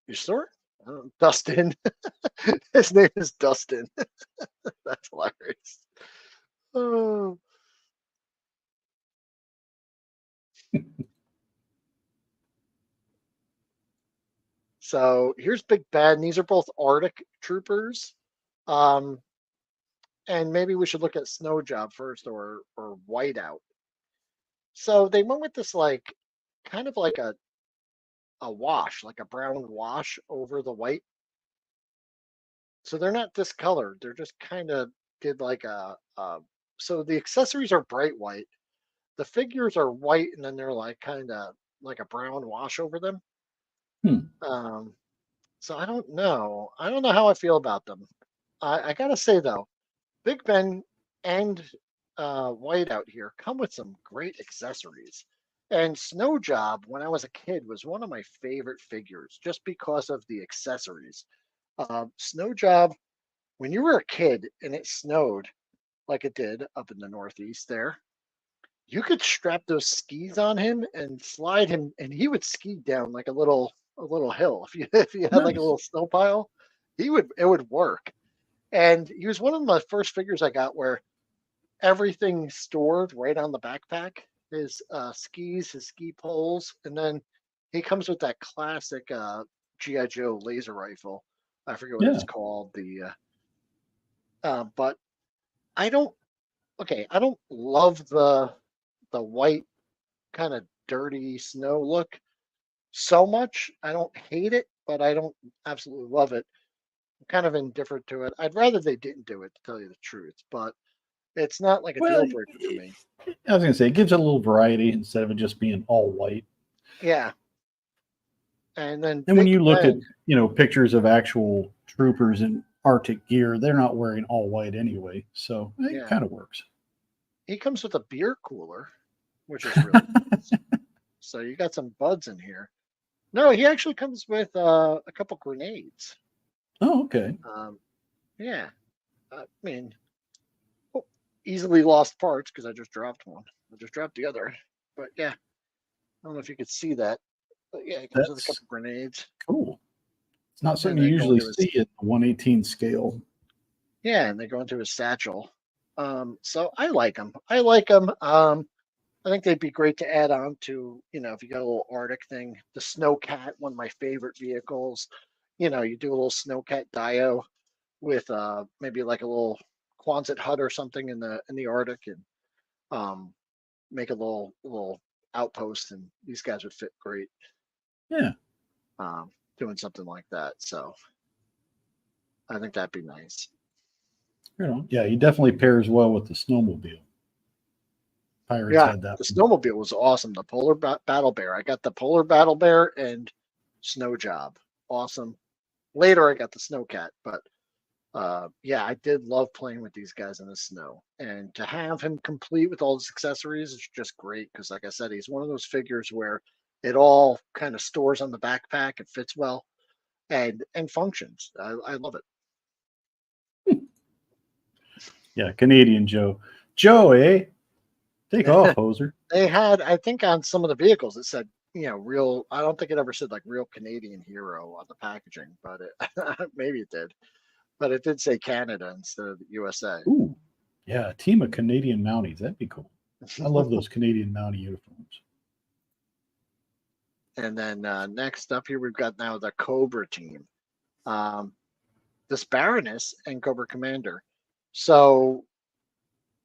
You sure? Dustin. His name is Dustin. That's hilarious. Oh. So here's Big Bad, and these are both Arctic troopers. Um, and maybe we should look at Snow Job first or Whiteout. So they went with this like kind of like a wash, like a brown wash over the white. So they're not discolored. They're just kind of did like so the accessories are bright white. The figures are white, and then they're like kind of like a brown wash over them.
Hmm.
Um, so I don't know. I don't know how I feel about them. I gotta say though, Big Ben and White out here come with some great accessories. And Snow Job, when I was a kid, was one of my favorite figures just because of the accessories. Snow Job, when you were a kid and it snowed like it did up in the Northeast there, you could strap those skis on him and slide him, and he would ski down like a little hill. If you if you had like a
Nice.
little snow pile, it would work. And he was one of my first figures I got where everything stored right on the backpack. His skis, his ski poles, and then he comes with that classic GI Joe laser rifle. I forget what it's
Yeah.
called. But I don't. Okay, I don't love the white kind of dirty snow look so much. I don't hate it, but I don't absolutely love it. I'm kind of indifferent to it. I'd rather they didn't do it, to tell you the truth, but it's not like a
Well,
deal breaker for me.
I was gonna say it gives it a little variety instead of it just being all white.
Yeah. And then
And when
Big
you look at
Ben,
pictures of actual troopers in Arctic gear, they're not wearing all white anyway, so it
yeah,
kind of works.
he comes with a beer cooler, which is really nice. So you got some buds in here. No, he actually comes with a couple grenades.
Oh, okay.
Um, yeah, I mean, oh, easily lost parts because I just dropped one. I just dropped the other. But yeah, I don't know if you could see that. But yeah, it comes with a
That's
couple grenades,
cool. It's not
and
something you
then go
usually
into his
see at the 118 scale.
yeah, and they go into his satchel. So I like them. I like them. I think they'd be great to add on to, if you got a little Arctic thing. The Snowcat, one of my favorite vehicles. You do a little Snowcat Dio with maybe like a little Quonset hut or something in the Arctic, and um, make a little outpost, and these guys would fit great
Yeah.
doing something like that. So I think that'd be nice.
Yeah, he definitely pairs well with the snowmobile. Pirates
Yeah,
had that
the
one.
snowmobile was awesome. The Polar Battle Bear. I got the Polar Battle Bear and Snow Job. Awesome. Later, I got the Snowcat, but yeah, I did love playing with these guys in the snow. And to have him complete with all his accessories is just great because, like I said, he's one of those figures where it all kind of stores on the backpack. It fits well and functions. I love it.
Yeah, Canadian Joe. Joe, eh? Take off, hoser.
They had, I think, on some of the vehicles it said, real. I don't think it ever said like real Canadian hero on the packaging, but maybe it did. But it did say Canada instead of the USA.
Ooh, yeah, a team of Canadian Mounties. That'd be cool. I love those Canadian Mountie uniforms.
And then next up here, we've got now the Cobra team. Um, this Baroness and Cobra Commander. So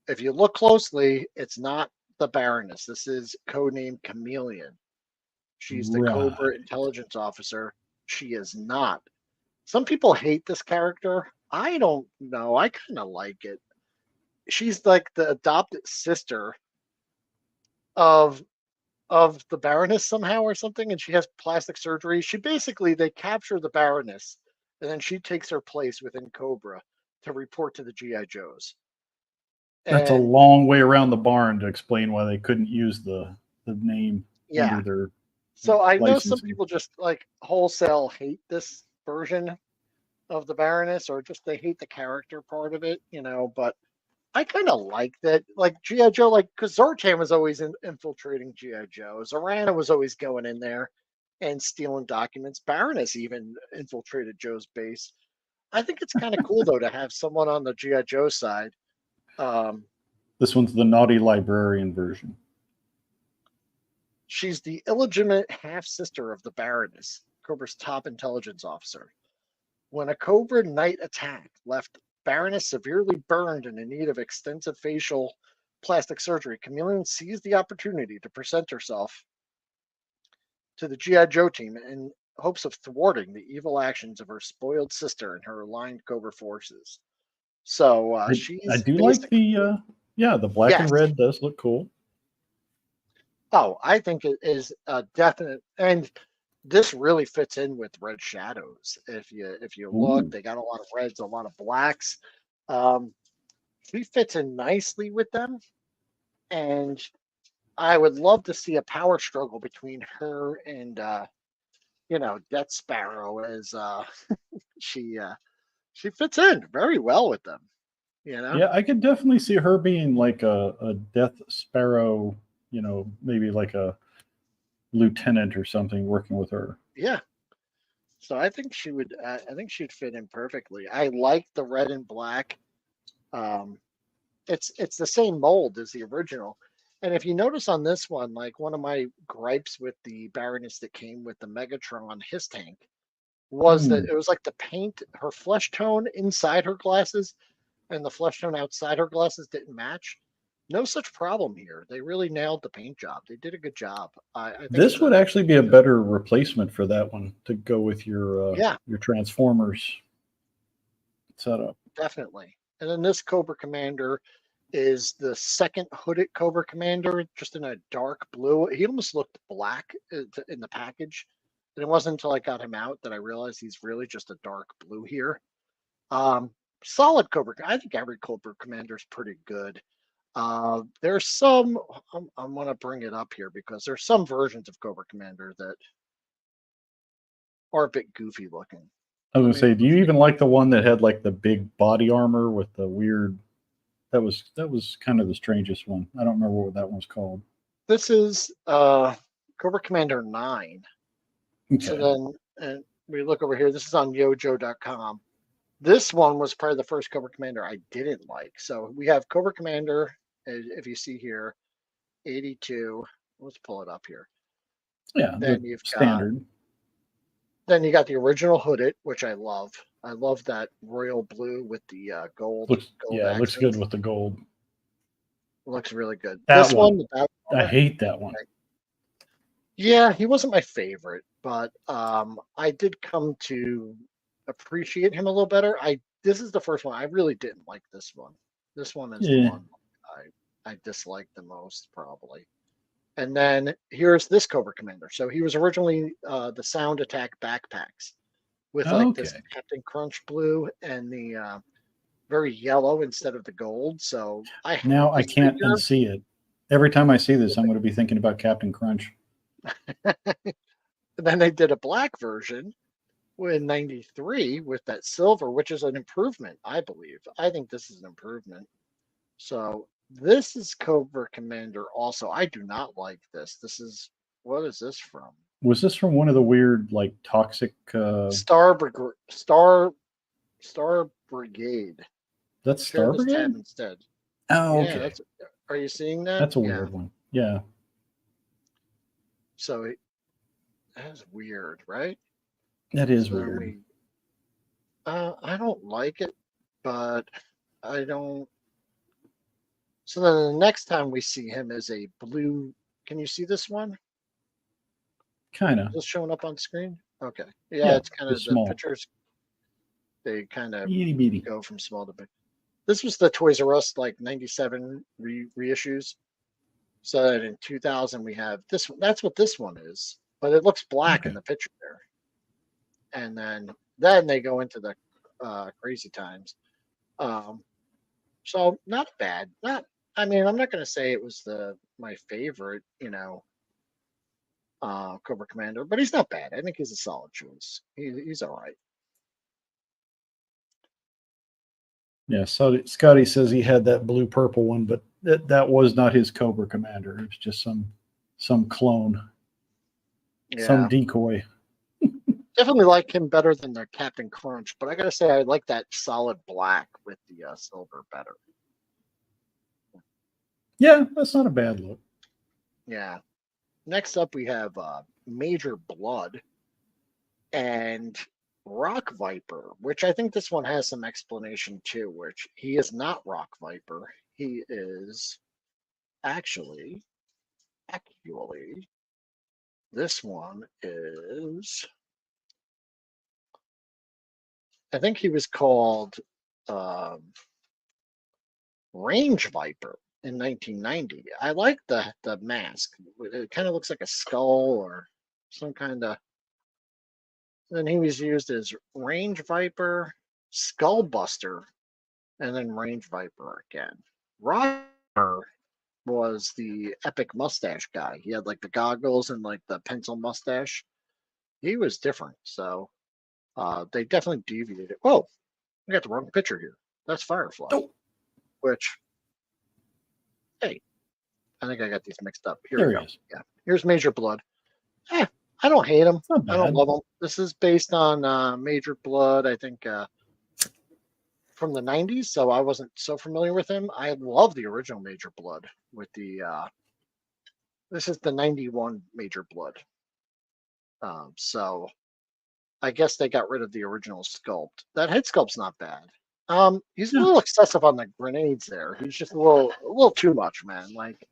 if you look closely, it's not the Baroness. This is codenamed Chameleon. She's the Cobra
Right.
intelligence officer. She is not. Some people hate this character. I don't know. I kind of like it. She's like the adopted sister of the Baroness somehow or something, and she has plastic surgery. She basically they capture the Baroness, and then she takes her place within Cobra to report to the GI Joes.
That's a
And
long way around the barn to explain why they couldn't use the name
yeah,
under their
so I know some
licensing.
people just like wholesale hate this version of the Baroness, or just they hate the character part of it, But I kind of like that. Like GI Joe, like because Zartan was always infiltrating GI Joe. Zorana was always going in there and stealing documents. Baroness even infiltrated Joe's base. I think it's kind of cool though to have someone on the GI Joe side. Um,
This one's the naughty librarian version.
she's the illegitimate half sister of the Baroness, Cobra's top intelligence officer. When a Cobra night attack left Baroness severely burned and in need of extensive facial plastic surgery, Chameleon seized the opportunity to present herself to the G.I. Joe team in hopes of thwarting the evil actions of her spoiled sister and her aligned Cobra forces. So
I
she's
do like
basically,
the black and
yes.
red does look cool.
Oh, I think it is a definite, and this really fits in with Red Shadows. If you look,
Ooh.
they got a lot of reds, a lot of blacks. Um, she fits in nicely with them, and I would love to see a power struggle between her and Death Sparrow as she uh, she fits in very well with them. You know,
Yeah, I could definitely see her being like a Death Sparrow, maybe like a lieutenant or something working with her.
yeah. So I think she would. I think she'd fit in perfectly. I like the red and black. Um, it's the same mold as the original. And if you notice on this one, like one of my gripes with the Baroness that came with the Megatron his tank was that
Hmm.
it was like the paint, her flesh tone inside her glasses and the flesh tone outside her glasses didn't match. No such problem here. They really nailed the paint job. They did a good job. I think it's
This would
a
actually be a better replacement for that one to go with
yeah,
your Transformers setup.
definitely. And then this Cobra Commander is the second hooded Cobra Commander, just in a dark blue. He almost looked black in the package. And it wasn't until I got him out that I realized he's really just a dark blue here. Um, Solid Cobra. I think every Cobra Commander is pretty good. There's some, I'm going to bring it up here because there's some versions of Cobra Commander that are a bit goofy looking.
I was
Let
gonna
me,
say, do you even like the one that had like the big body armor with the weird? That was kind of the strangest one. I don't remember what that one's called.
this is Cobra Commander 9. So
Okay.
then, and we look over here, this is on yojo.com. This one was probably the first Cobra Commander I didn't like. So we have Cobra Commander, if you see here, 82. Let's pull it up here.
Yeah, the
Then you've got
standard.
then you got the original Hooded, which I love. I love that royal blue with the gold
Yeah, it looks good
accents.
with the gold.
It looks really good.
That
This one,
one,
the battle
I
armor,
hate that one.
yeah, he wasn't my favorite, but I did come to appreciate him a little better. This is the first one I really didn't like. This one. This one is the
Yeah.
one I disliked the most probably. And then here's this Cobra Commander. So he was originally the Sound Attack backpacks with like this
Okay.
Captain Crunch blue and the very yellow instead of the gold. So I have
Now I
this
can't
figure.
unsee it. Every time I see this, I'm going to be thinking about Captain Crunch.
And then they did a black version in 93 with that silver, which is an improvement, I believe. I think this is an improvement. So this is Cobra Commander also. I do not like this. What is this from?
Was this from one of the weird, like, toxic?
Star Brigade.
That's
Share
Star
this tab
Brigade?
instead.
Oh,
Yeah,
okay.
are you seeing that?
That's a
Yeah.
weird one. Yeah,
So that's weird, right?
that is
So then
weird.
I don't like it, but I don't. So then the next time we see him is a blue. Can you see this one?
Kind
Is
of.
this showing up on screen? Okay. Yeah,
Yeah,
it's kind
it's
of the
small.
pictures. They kind of
Itty bitty.
go from small to big. This was the Toys R Us like 97 reissues. So that in 2000 we have this one. That's what this one is, but it looks black in
Okay.
the picture there. And then they go into the crazy times. Um, so not bad. Not. I mean, I'm not going to say it was my favorite, Cobra Commander, but he's not bad. I think he's a solid choice. He's all right.
Yeah, so Scotty says he had that blue purple one, but that was not his Cobra Commander. It was just some clone, some
Yeah,
decoy.
definitely like him better than the Captain Crunch, but I gotta say I like that solid black with the silver better.
Yeah, that's not a bad look.
Yeah. Next up we have Major Blood and Rock Viper, which I think this one has some explanation too. Which he is not Rock Viper. He is actually this one is. I think he was called. Um, Range Viper in 1990. I like the mask. It kind of looks like a skull or some kind of. Then he was used as Range Viper, Skullbuster, and then Range Viper again. Rocker was the epic mustache guy. He had like the goggles and like the pencil mustache. He was different. So they definitely deviated. Oh, I got the wrong picture here. That's Firefly.
Oh.
Which, hey, I think I got these mixed up. Here
There
we
he
go.
is.
Yeah, here's Major Blood. I don't hate him.
Not
I don't
bad.
love him. This is based on Major Blood, I think, from the 90s, so I wasn't so familiar with him. I love the original Major Blood with the, this is the 91 Major Blood. So I guess they got rid of the original sculpt. That head sculpt's not bad. He's a
Yeah.
little excessive on the grenades there. He's just a little too much, man. Like,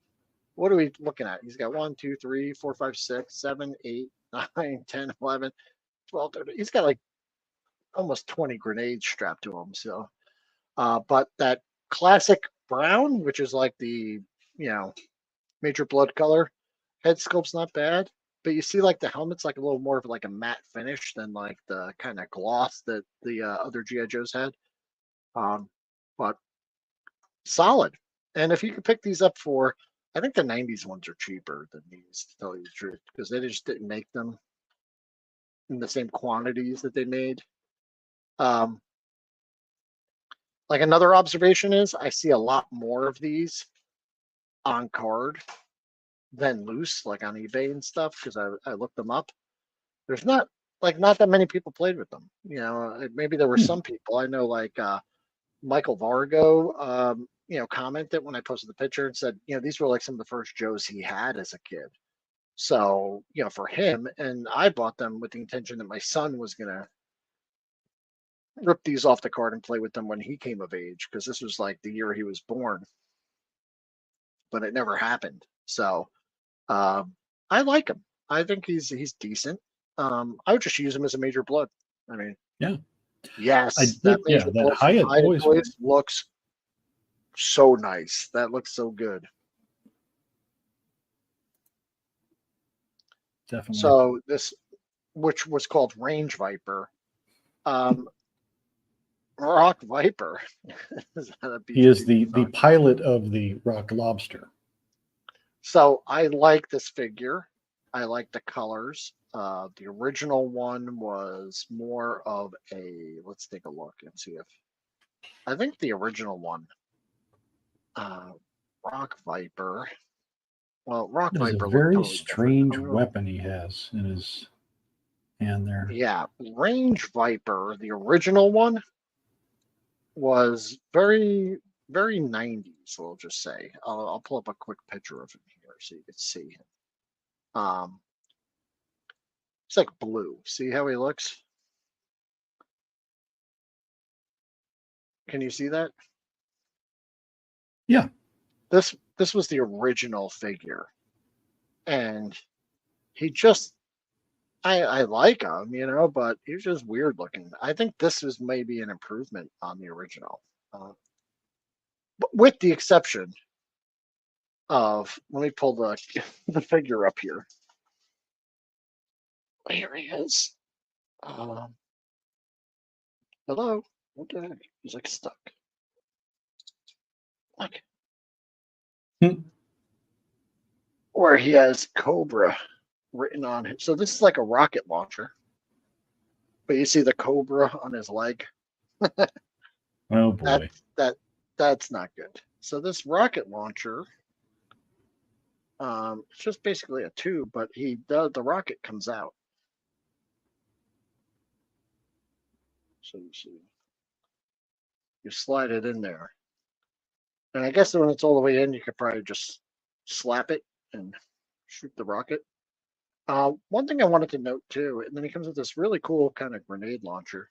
what are we looking at? He's got 1, 2, 3, 4, 5, 6, 7, 8, 9, 10, 11, 12, 13. He's got like almost 20 grenades strapped to him. So, but that classic brown, which is like the, Major Blood color, head sculpt's not bad. But you see, like the helmet's like a little more of like a matte finish than like the kind of gloss that the other GI Joes had. But solid. And if you could pick these up for, I think the 90s ones are cheaper than these, to tell you the truth, because they just didn't make them in the same quantities that they made. Like another observation is I see a lot more of these on card than loose, like on eBay and stuff, because I looked them up. There's not that many people played with them. Maybe there were some people. I know like Michael Vargo, commented when I posted the picture and said, these were like some of the first Joes he had as a kid. So, for him, and I bought them with the intention that my son was going to rip these off the card and play with them when he came of age, because this was like the year he was born, but it never happened. So, I like him. I think he's decent. I would just use him as a Major Blood. I mean,
Yeah.
yes,
that
Blood from
Hyatt
Hyatt
Toys one.
looks so nice. That looks so good.
Definitely.
So this, which was called Range Viper, Rock Viper.
He is the pilot of the Rock Lobster.
So I like this figure. I like the colors. The original one was more of a, let's take a look and see if, I think the original one, Rock Viper. Well, Rock
It is
Viper
a
looked
very
totally
strange
different.
weapon he has in his hand there.
Yeah, Range Viper, the original one, was very, very 90s, we'll just say. I'll pull up a quick picture of him here so you can see him. It's like blue. See how he looks? Can you see that?
Yeah.
This was the original figure. And he just, I like him, but he was just weird looking. I think this is maybe an improvement on the original. But with the exception of, let me pull the figure up here. Here he is. Hello? What the heck? He's like stuck. Okay. Where he has Cobra written on it. So this is like a rocket launcher. But you see the Cobra on his leg.
Oh boy.
That's not good. So this rocket launcher, it's just basically a tube, but the rocket comes out. So you slide it in there. And I guess when it's all the way in, you could probably just slap it and shoot the rocket. One thing I wanted to note too, and then he comes with this really cool kind of grenade launcher.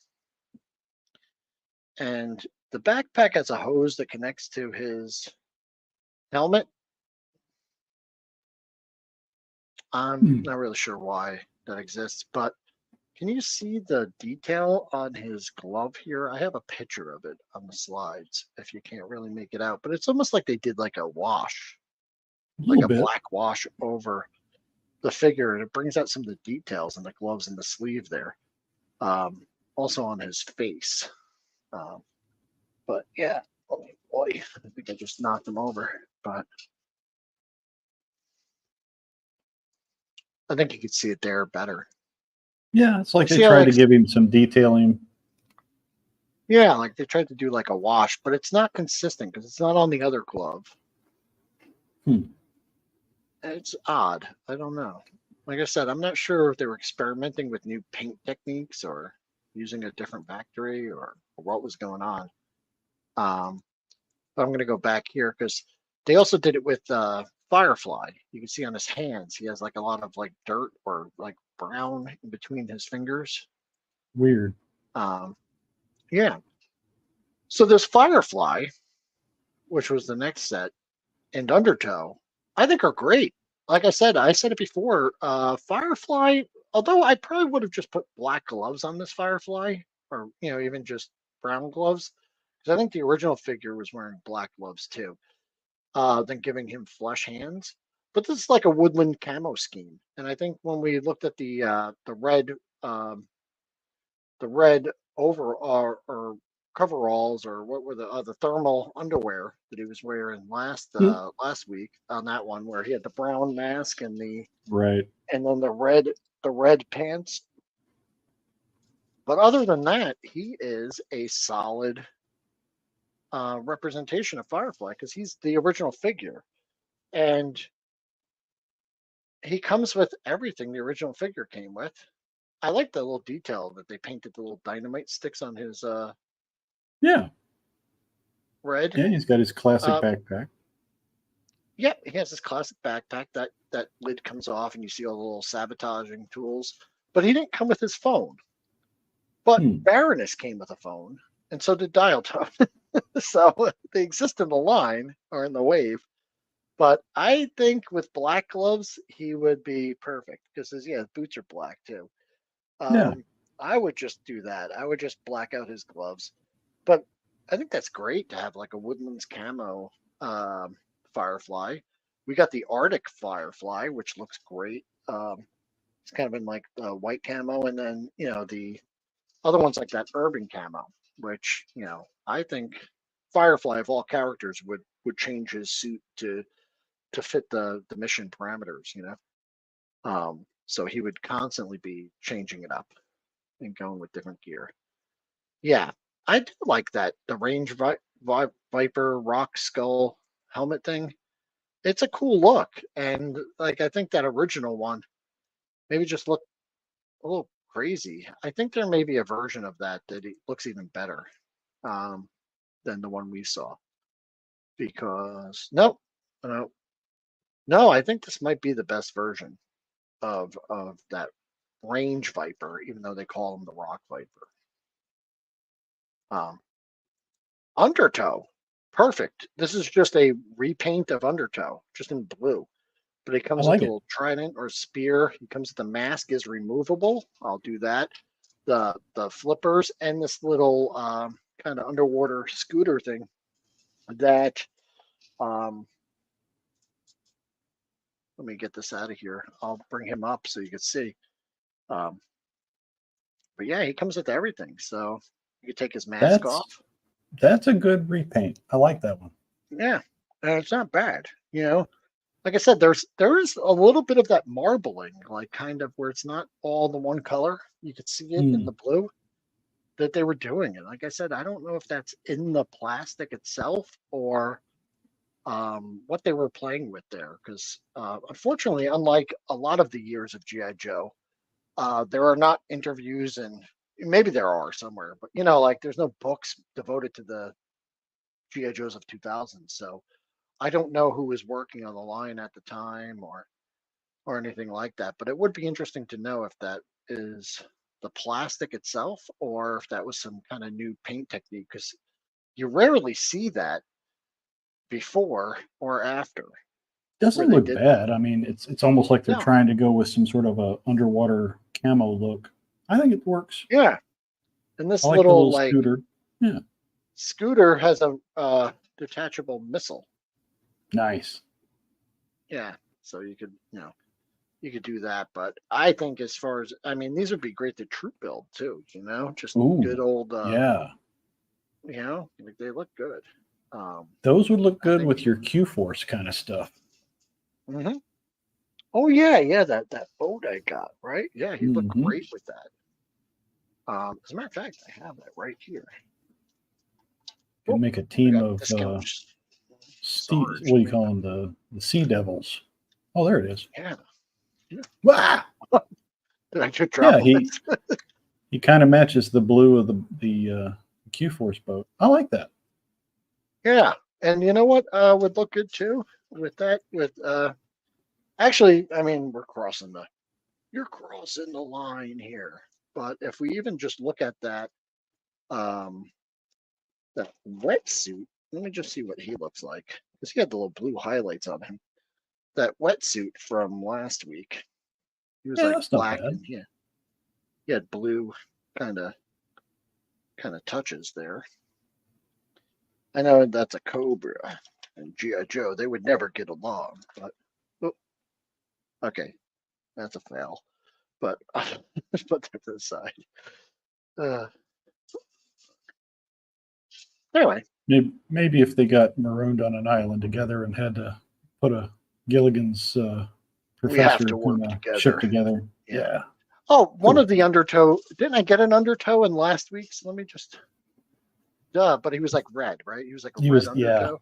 And the backpack has a hose that connects to his helmet. I'm not really sure why that exists, but Can you see the detail on his glove here? I have a picture of it on the slides if you can't really make it out, but it's almost like they did like a wash,
A
like
little
a
bit.
black wash over the figure, and it brings out some of the details in the gloves and the sleeve there. Also on his face. Um, but yeah, oh boy, I think I just knocked him over, but I think you could see it there better.
Yeah, it's like they
See how
tried to
like
give him some detailing.
yeah, like they tried to do like a wash, but it's not consistent because it's not on the other glove.
Hmm.
It's odd. I don't know. Like I said, I'm not sure if they were experimenting with new paint techniques or using a different factory or what was going on. Um, but I'm going to go back here because they also did it with Firefly. You can see on his hands, he has like a lot of like dirt or like brown in between his fingers.
Weird.
Um, yeah. So this Firefly, which was the next set, and Undertow, I think are great. Like I said it before. Firefly, although I probably would have just put black gloves on this Firefly, or even just brown gloves, because I think the original figure was wearing black gloves too. Then giving him flesh hands. But this is like a woodland camo scheme, and I think when we looked at um, the red over or coveralls or what were the thermal underwear that he was wearing
Hmm.
last week on that one where he had the brown mask
Right.
and then the red pants. But other than that, he is a solid representation of Firefly because he's the original figure and he comes with everything the original figure came with. I like the little detail that they painted the little dynamite sticks on his
Yeah.
red.
Yeah, he's got his classic
Uh,
backpack.
Yeah, he has this classic backpack that lid comes off, and you see all the little sabotaging tools. But he didn't come with his phone. But
Hmm.
Baroness came with a phone, and so did Dial Tone. So they exist in the line or in the wave. But I think with black gloves, he would be perfect because his boots are black too.
Yeah.
I would just do that. I would just black out his gloves. But I think that's great to have like a Woodlands camo um, Firefly. We got the Arctic Firefly, which looks great. It's kind of in like white camo, and then the other ones like that urban camo, which I think Firefly of all characters would change his suit to fit the mission parameters. So he would constantly be changing it up and going with different gear. Yeah, I do like that. The Viper Rock Skull helmet thing. It's a cool look, and like I think that original one maybe just looked a little crazy. I think there may be a version of that it looks even better um, than the one we saw. Because no, no, I think this might be the best version of that Range Viper, even though they call him the Rock Viper. Um, Undertow, perfect. This is just a repaint of Undertow, just in blue. But it
I
comes with
like
a
it.
little trident or spear. It comes with the mask is removable. I'll do that. The flippers and this little kind of underwater scooter thing that um, let me get this out of here. I'll bring him up so you can see. Um, but yeah, he comes with everything. So you can take his mask
That's
off.
that's a good repaint. I like that one.
Yeah, and it's not bad. Like I said, there is a little bit of that marbling, like kind of where it's not all the one color. You could see it in
Hmm.
the blue that they were doing it. Like I said, I don't know if that's in the plastic itself or what they were playing with there. Because unfortunately, unlike a lot of the years of GI Joe, there are not interviews and maybe there are somewhere, but like there's no books devoted to the GI Joes of 2000. So I don't know who was working on the line at the time or anything like that. But it would be interesting to know if that is the plastic itself or if that was some kind of new paint technique because you rarely see that before or after where
Doesn't
they
look
did that.
bad. I mean, it's almost like they're
No,
trying to go with some sort of a underwater camo look. I think it works.
Yeah. And this
I like the
little
little
like
scooter. Yeah,
scooter has a detachable missile.
nice.
Yeah. So you could, you could do that. But I think as far as, I mean, these would be great to troop build too, just good
Ooh,
old,
yeah.
like they look good.
Those would look
I
good
think,
with your Q Force kind of stuff.
hmm oh yeah, yeah, that boat I got, right? Yeah, he'd look
Hmm.
great with that. As a matter of fact, I have that right here.
Could
Oh,
make a
I
team
got
of
Sarge.
what do you
Maybe.
call them? The Sea Devils. Oh, there it is.
Yeah, yeah.
Ah!
Did I just drop
Yeah,
him?
he kind of matches the blue of the Q Force boat. I like that.
Yeah, and you know what would look good too with that? With actually, I mean, you're crossing the line here. But if we even just look at um, that wetsuit, let me just see what he looks like. Because he had the little blue highlights on him. That wetsuit from last week, he was
Yeah,
like
that's not
black
bad.
and he had blue kind of touches there. I know that's a Cobra and G.I. Joe. They would never get along. But oh, okay, that's a fail. But let's put that to the side. Uh, anyway,
Maybe if they got marooned on an island together and had to put a Gilligan's
we have to
professor
work
kind of ship
together.
together.
Yeah.
Yeah,
Oh, one
cool.
of the undertow. Didn't I get an undertow in last week's? Let me just. Duh, but he was like red, right? He was like a
He
red
was, yeah,
undertow.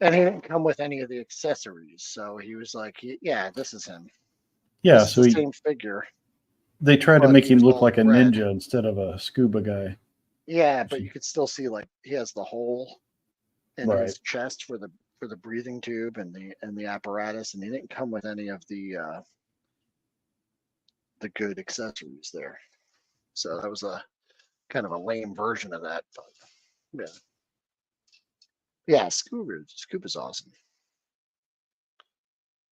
And he didn't come with any of the accessories. So he was like, yeah, this is him.
yeah.
This is
So
the same figure,
they tried to
but
make
he
him
was
look
all
like a
red.
ninja instead of a scuba guy.
Yeah, but you could still see like he has the hole in
Right.
his chest for the breathing tube and the apparatus, and he didn't come with any of the good accessories there. So that was a kind of a lame version of that. But yeah, yeah, Scuba's awesome.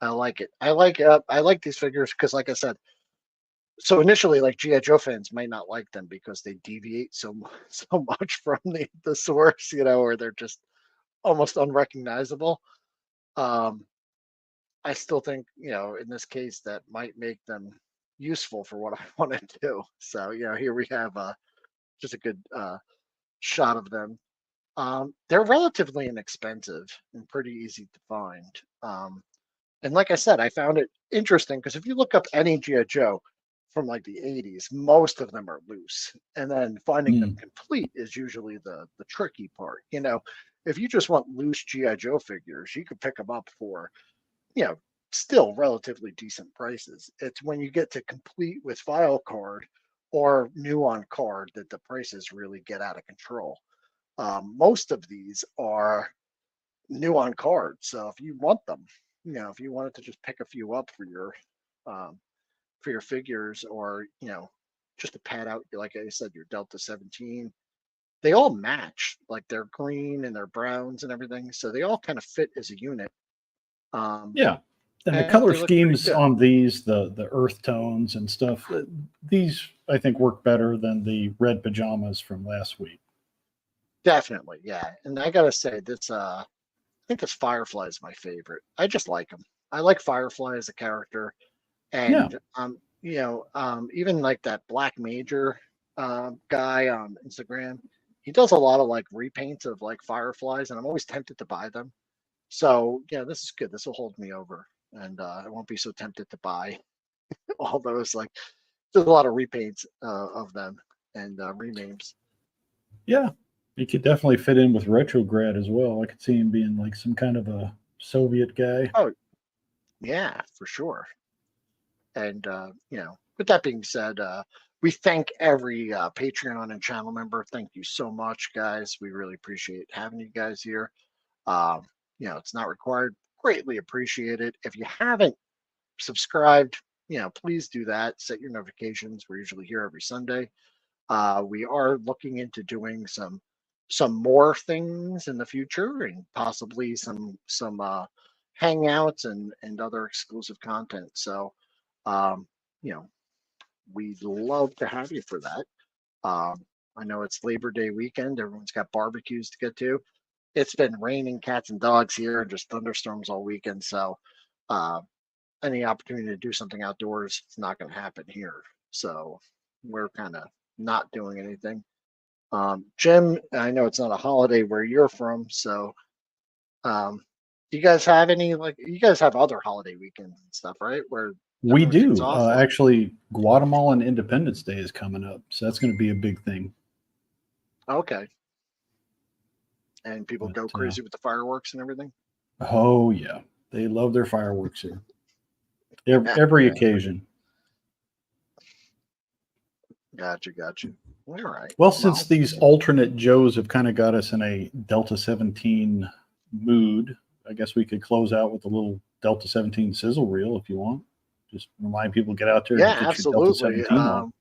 I like it. I like these figures because, like I said, so initially, like GI Joe fans might not like them because they deviate so much from the source, or they're just almost unrecognizable. Um, I still think, in this case, that might make them useful for what I want to do. So, here we have just a good shot of them. They're relatively inexpensive and pretty easy to find. And like I said, I found it interesting because if you look up any GI Joe from like the 80s, most of them are loose. And then finding them
Mm.
complete is usually the tricky part. If you just want loose GI Joe figures, you could pick them up for, you know, still relatively decent prices. It's when you get to complete with file card or new on card that the prices really get out of control. Most of these are new on card. So if you want them, if you wanted to just pick a few up um, for your figures, or just to pad out, like I said, your Delta 17, they all match. Like they're green and they're browns and everything, so they all kind of fit as a unit. Um,
Yeah. And the
and
color
they look pretty
schemes
good.
on these, the earth tones and stuff, these I think work better than the red pajamas from last week.
Definitely, yeah. And I gotta say, I think this Firefly is my favorite. I just like him. I like Firefly as a character.
Yeah.
And even like that Black Major guy on Instagram, he does a lot of like repaints of like fireflies, and I'm always tempted to buy them. So yeah, this is good. This will hold me over, and I won't be so tempted to buy all those. Like, there's a lot of repaints of them and renames.
Yeah. He could definitely fit in with Retrograd as well. I could see him being like some kind of a Soviet guy.
Oh yeah, for sure. And with that being said, we thank every Patreon and channel member. Thank you so much, guys. We really appreciate having you guys here. Um, it's not required. Greatly appreciate it. If you haven't subscribed, please do that. Set your notifications. We're usually here every Sunday. We are looking into doing some more things in the future, and possibly some hangouts and other exclusive content. So, um, you know, we'd love to have you for that. I know it's Labor Day weekend. Everyone's got barbecues to get to. It's been raining cats and dogs here and just thunderstorms all weekend. So any opportunity to do something outdoors, it's not going to happen here. So we're kind of not doing anything. Jim, I know it's not a holiday where you're from. So do you guys have any, like, you guys have other holiday weekends and stuff, right? Where
We
everyone gets
do.
off?
Actually, Guatemalan Independence Day is coming up. So that's going to be a big thing.
Okay. And people
But,
go crazy with the fireworks and everything?
Oh, yeah. They love their fireworks here. Every
Yeah.
occasion.
Gotcha. All right.
Well, since these alternate Joes have kind of got us in a Delta 17 mood, I guess we could close out with a little Delta 17 sizzle reel if you want. Just remind people, get out there
Yeah,
and get
absolutely.
your Delta 17 on.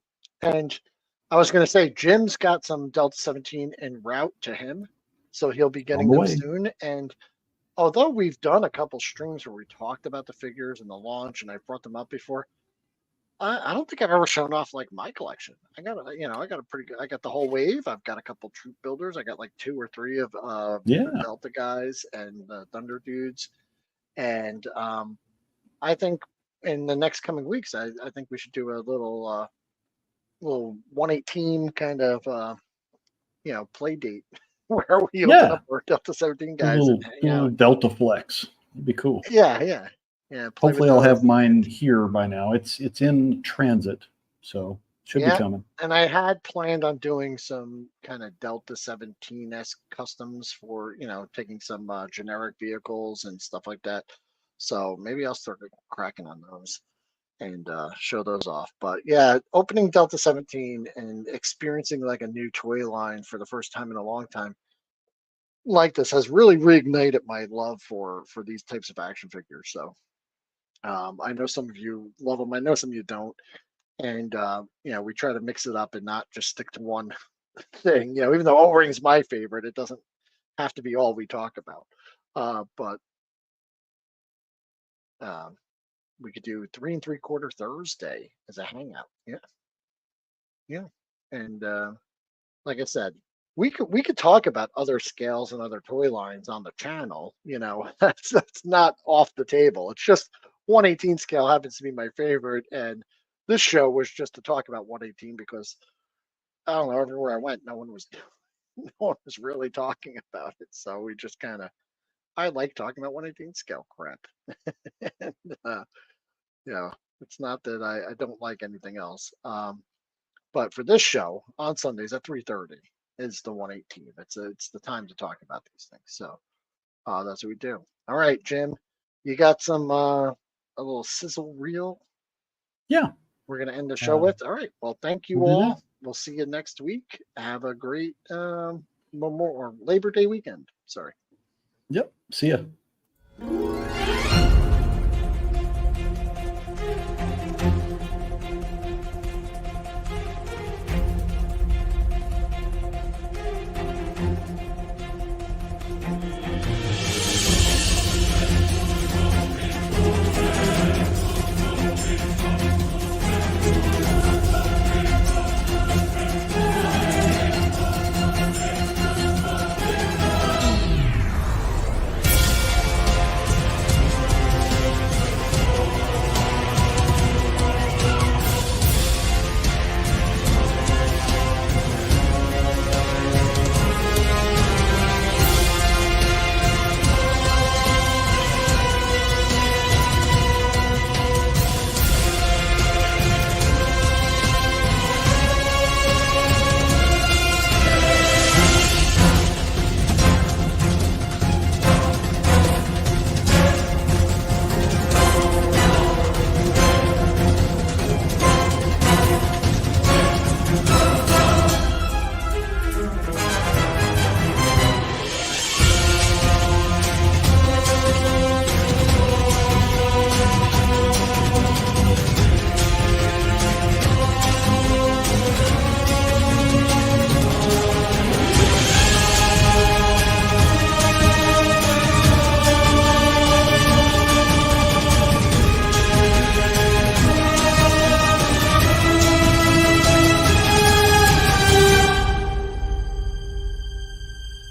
And I was going to say, Jim's got some Delta 17 en route to him, so he'll be getting
On the
them
way.
soon. And although we've done a couple streams where we talked about the figures and the launch, and I've brought them up before, I don't think I've ever shown off like my collection. I got a pretty good. I got the whole wave. I've got a couple troop builders. I got like 2 or 3 of
Yeah.
the Delta guys and the Thunder dudes. And I think in the next coming weeks, I think we should do a little 118 kind of play date where we open
Yeah.
up our Delta 17
A
guys and hang
little
out.
Delta flex. It'd be cool.
Yeah. Play
Hopefully
with
I'll have
those.
mine here by now. It's in transit, so should be
Yeah.
coming.
And I had planned on doing some kind of Delta 17-esque customs for, taking some generic vehicles and stuff like that. So maybe I'll start cracking on those and show those off. But yeah, opening Delta 17 and experiencing like a new toy line for the first time in a long time like this has really reignited my love for these types of action figures. So I know some of you love them. I know some of you don't. And we try to mix it up and not just stick to one thing. Even though O-Ring's my favorite, it doesn't have to be all we talk about. But we could do 3 3/4 Thursday as a hangout. Yeah. And like I said, we could talk about other scales and other toy lines on the channel. That's not off the table. It's just 118 scale happens to be my favorite, and this show was just to talk about 118 because I don't know, everywhere I went, no one was really talking about it. So we just kind of, I like talking about 118 scale crap. And, it's not that I don't like anything else. But for this show on Sundays at 3:30 is the 118. It's the time to talk about these things. So that's what we do. All right, Jim, you got some a little sizzle reel?
Yeah.
We're gonna end the show with. All right. Well, thank you
we'll do
all.
that.
We'll see you next week. Have a great Labor Day weekend. Sorry.
Yep. See ya.